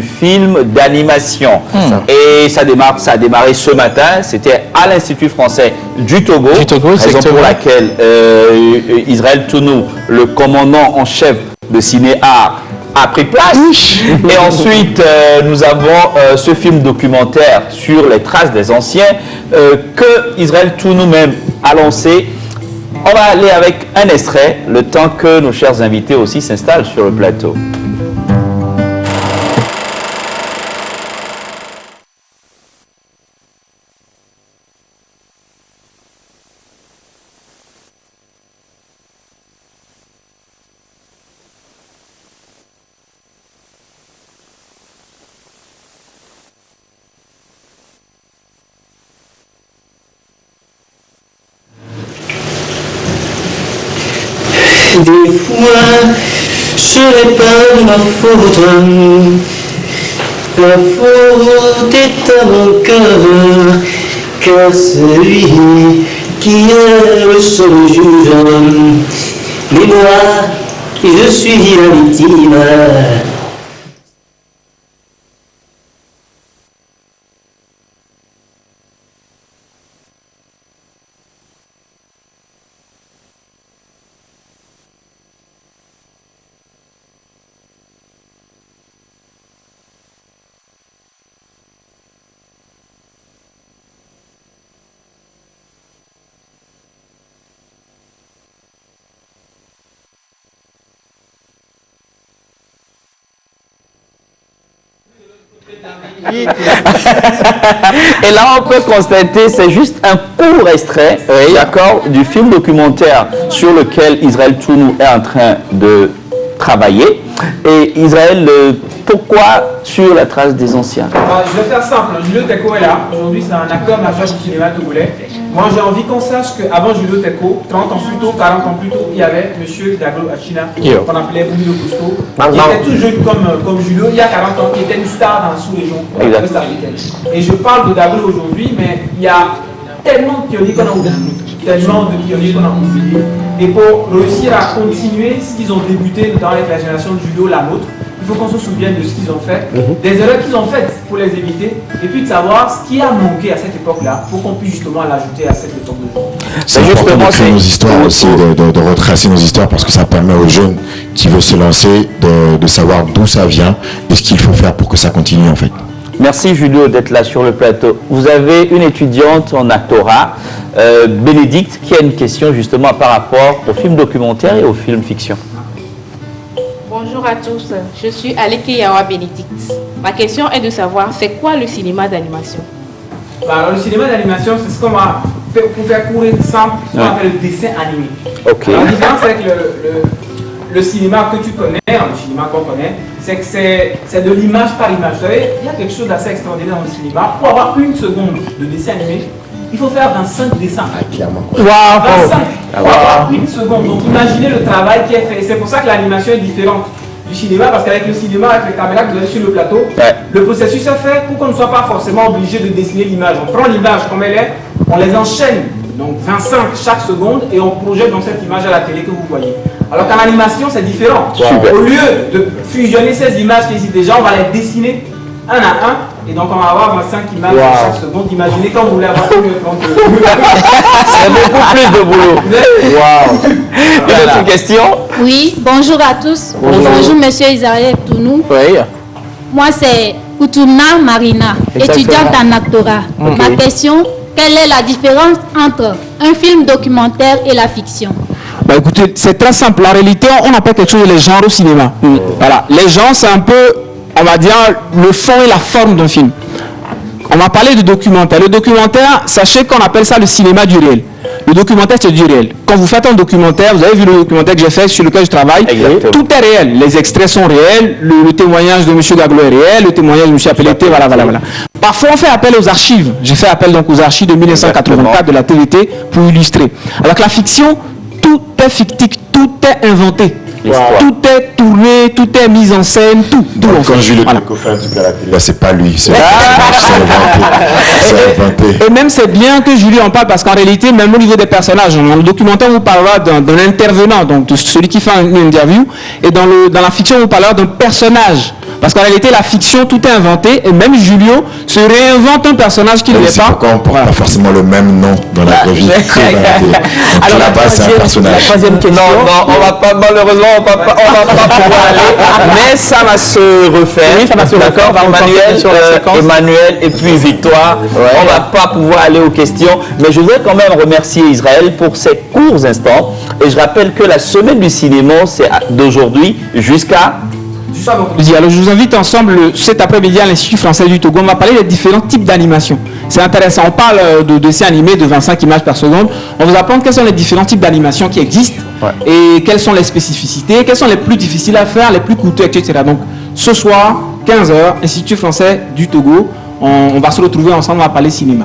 film d'animation. Et ça a démarré ce matin, c'était à l'Institut français du Togo, raison pour laquelle Israël Tounou, le commandant en chef de Ciné-Art, a pris place. Et ensuite, nous avons ce film documentaire sur les traces des anciens que Israël Tounou même a lancé. On va aller avec un extrait, le temps que nos chers invités aussi s'installent sur le plateau. Des fois, ce n'est pas de ma faute. La faute est à mon cœur, car c'est lui qui est le seul juge. Mais moi, je suis la victime. Et là, on peut constater, c'est juste un court extrait, d'accord, du film documentaire sur lequel Israël Tounou est en train de travailler. Et Israël, pourquoi sur la trace des anciens? Je vais faire simple. Julio Teco est là. Aujourd'hui, c'est un acteur majeur du cinéma togolais. Moi, j'ai envie qu'on sache qu'avant Julio Teco, 30 ans plus tôt, 40 ans plus tôt, il y avait M. Daglo Achina, qu'on appelait Boulio Cusco, qui était tout jeune comme Julio, il y a 40 ans, qui était une star dans la sous-région ouest-africaine. Et je parle de Daglo aujourd'hui, mais il y a tellement de pionniers qu'on a oubliés. Et pour réussir à continuer ce qu'ils ont débuté, notamment avec la génération de Julio, la nôtre, il faut qu'on se souvienne de ce qu'ils ont fait, des erreurs qu'ils ont faites pour les éviter, et puis de savoir ce qui a manqué à cette époque-là pour qu'on puisse justement l'ajouter à cette époque d'aujourd'hui. C'est important d'écrire nos histoires aussi, de retracer nos histoires parce que ça permet aux jeunes qui veulent se lancer de savoir d'où ça vient et ce qu'il faut faire pour que ça continue en fait. Merci Julio d'être là sur le plateau. Vous avez une étudiante en actorat, Bénédicte, qui a une question justement par rapport au film documentaire et au film fiction. Bonjour à tous, je suis Aleke Yawa Bénédicte. Ma question est de savoir, c'est quoi le cinéma d'animation? Alors, le cinéma d'animation, c'est ce qu'on va faire, pour faire courir simple, ce qu'on appelle le dessin animé. Alors, la différence avec le cinéma que tu connais, le cinéma qu'on connaît, c'est que c'est de l'image par image. Vous savez, il y a quelque chose d'assez extraordinaire dans le cinéma. Pour avoir une seconde de dessin animé, il faut faire 25 dessins. Clairement. 25 pour avoir une seconde. Donc imaginez le travail qui est fait. C'est pour ça que l'animation est différente du cinéma, parce qu'avec le cinéma, avec les caméras que vous avez sur le plateau, le processus est fait pour qu'on ne soit pas forcément obligé de dessiner l'image. On prend l'image comme elle est, on les enchaîne, donc 25 chaque seconde, et on projette dans cette image à la télé que vous voyez. Alors qu'en animation, c'est différent. Super. Au lieu de fusionner ces images qui existent déjà, on va les dessiner un à un, et donc on va avoir 25 images chaque seconde. Imaginez quand vous voulez avoir plus de C'est beaucoup plus de boulot. Wow. Une autre question? Oui, bonjour à tous. Bonjour monsieur Isaïe Tounou. Oui. Moi c'est Outouna Marina, étudiante en actorat. Ma question, quelle est la différence entre un film documentaire et la fiction? Bah écoutez, c'est très simple. En réalité, on appelle quelque chose les genres au cinéma. Voilà. Les genres, c'est un peu, on va dire, le fond et la forme d'un film. On va parler de documentaire. Le documentaire, sachez qu'on appelle ça le cinéma du réel. Le documentaire, c'est du réel. Quand vous faites un documentaire, vous avez vu le documentaire que j'ai fait, sur lequel je travaille, tout est réel. Les extraits sont réels, le témoignage de M. Gaglo est réel, le témoignage de M. Apelleté, voilà. Parfois, on fait appel aux archives. J'ai fait appel donc aux archives de 1984 de la TVT pour illustrer. Alors que la fiction, tout est fictif, tout est inventé. Tout est tourné, tout est mis en scène, tout. Quand Julio Teco fait un truc à la télé, c'est pas lui, c'est inventé. Et même c'est bien que Julio en parle parce qu'en réalité, même au niveau des personnages, dans le documentaire, on vous parlera d'un intervenant, donc de celui qui fait une interview, et dans la fiction, on vous parlera d'un personnage. Parce qu'en réalité, la fiction, tout est inventé, et même Julio se réinvente un personnage qui ne l'est pas. Pourquoi on porte pas forcément le même nom dans la vraie vie. Alors la base, c'est un personnage. La troisième question. Non, on va pas, malheureusement, on va pas pouvoir aller, mais ça va se refaire. Oui, ça va se refaire. D'accord, Emmanuel et puis Victoire. On va pas pouvoir aller aux questions, mais je voudrais quand même remercier Israël pour ces courts instants. Et je rappelle que la semaine du cinéma, c'est d'aujourd'hui jusqu'à... Alors je vous invite ensemble cet après-midi à l'Institut français du Togo. On va parler des différents types d'animation. C'est intéressant. On parle de dessins animés de 25 images par seconde. On va vous apprendre quels sont les différents types d'animation qui existent et quelles sont les spécificités, quels sont les plus difficiles à faire, les plus coûteux, etc. Donc ce soir, 15h, Institut français du Togo. On va se retrouver ensemble, on va parler cinéma.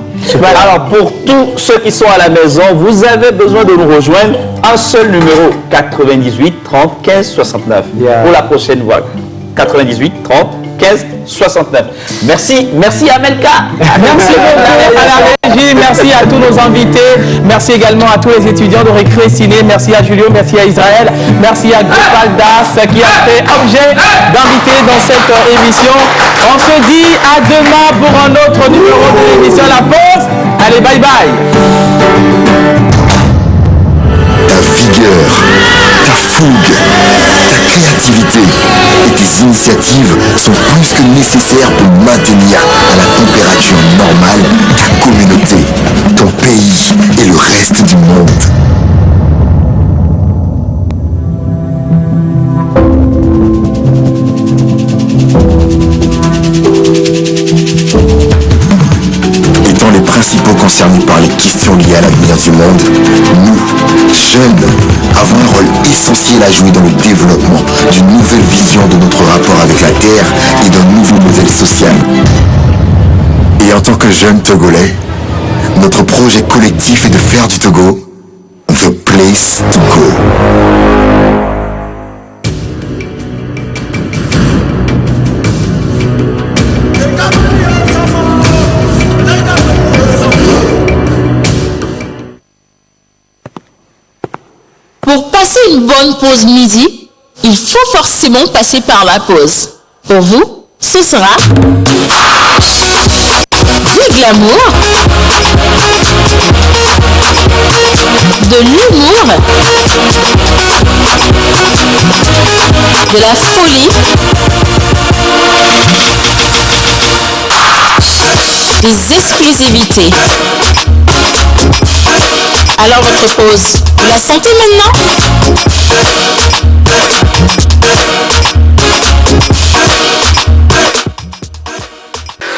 Alors pour tous ceux qui sont à la maison, vous avez besoin de nous rejoindre. Un seul numéro, 98 30 15 69. Pour la prochaine voix, 98 30 15 69. Merci Amelka. Merci beaucoup à la régie, merci à tous nos invités, merci également à tous les étudiants de Récré Ciné, merci à Julio, merci à Israël, merci à Gopal Das qui a fait objet d'invité dans cette émission. On se dit à demain pour un autre numéro de l'émission La Pause. Allez, bye bye. Ta vigueur, ta fougue, ta créativité et tes initiatives sont plus que nécessaires pour maintenir à la température normale ta communauté, ton pays et le reste du monde. Étant les principaux concernés par les questions liées à l'avenir du monde, nous, jeunes, avons un rôle essentiel à jouer dans le développement d'une nouvelle vision de notre rapport avec la Terre et d'un nouveau modèle social. Et en tant que jeunes Togolais, notre projet collectif est de faire du Togo the place to go. Pour passer une bonne pause midi, il faut forcément passer par la pause. Pour vous, ce sera du glamour, de l'humour, de la folie, des exclusivités. Alors votre pause, vous la sentez maintenant ?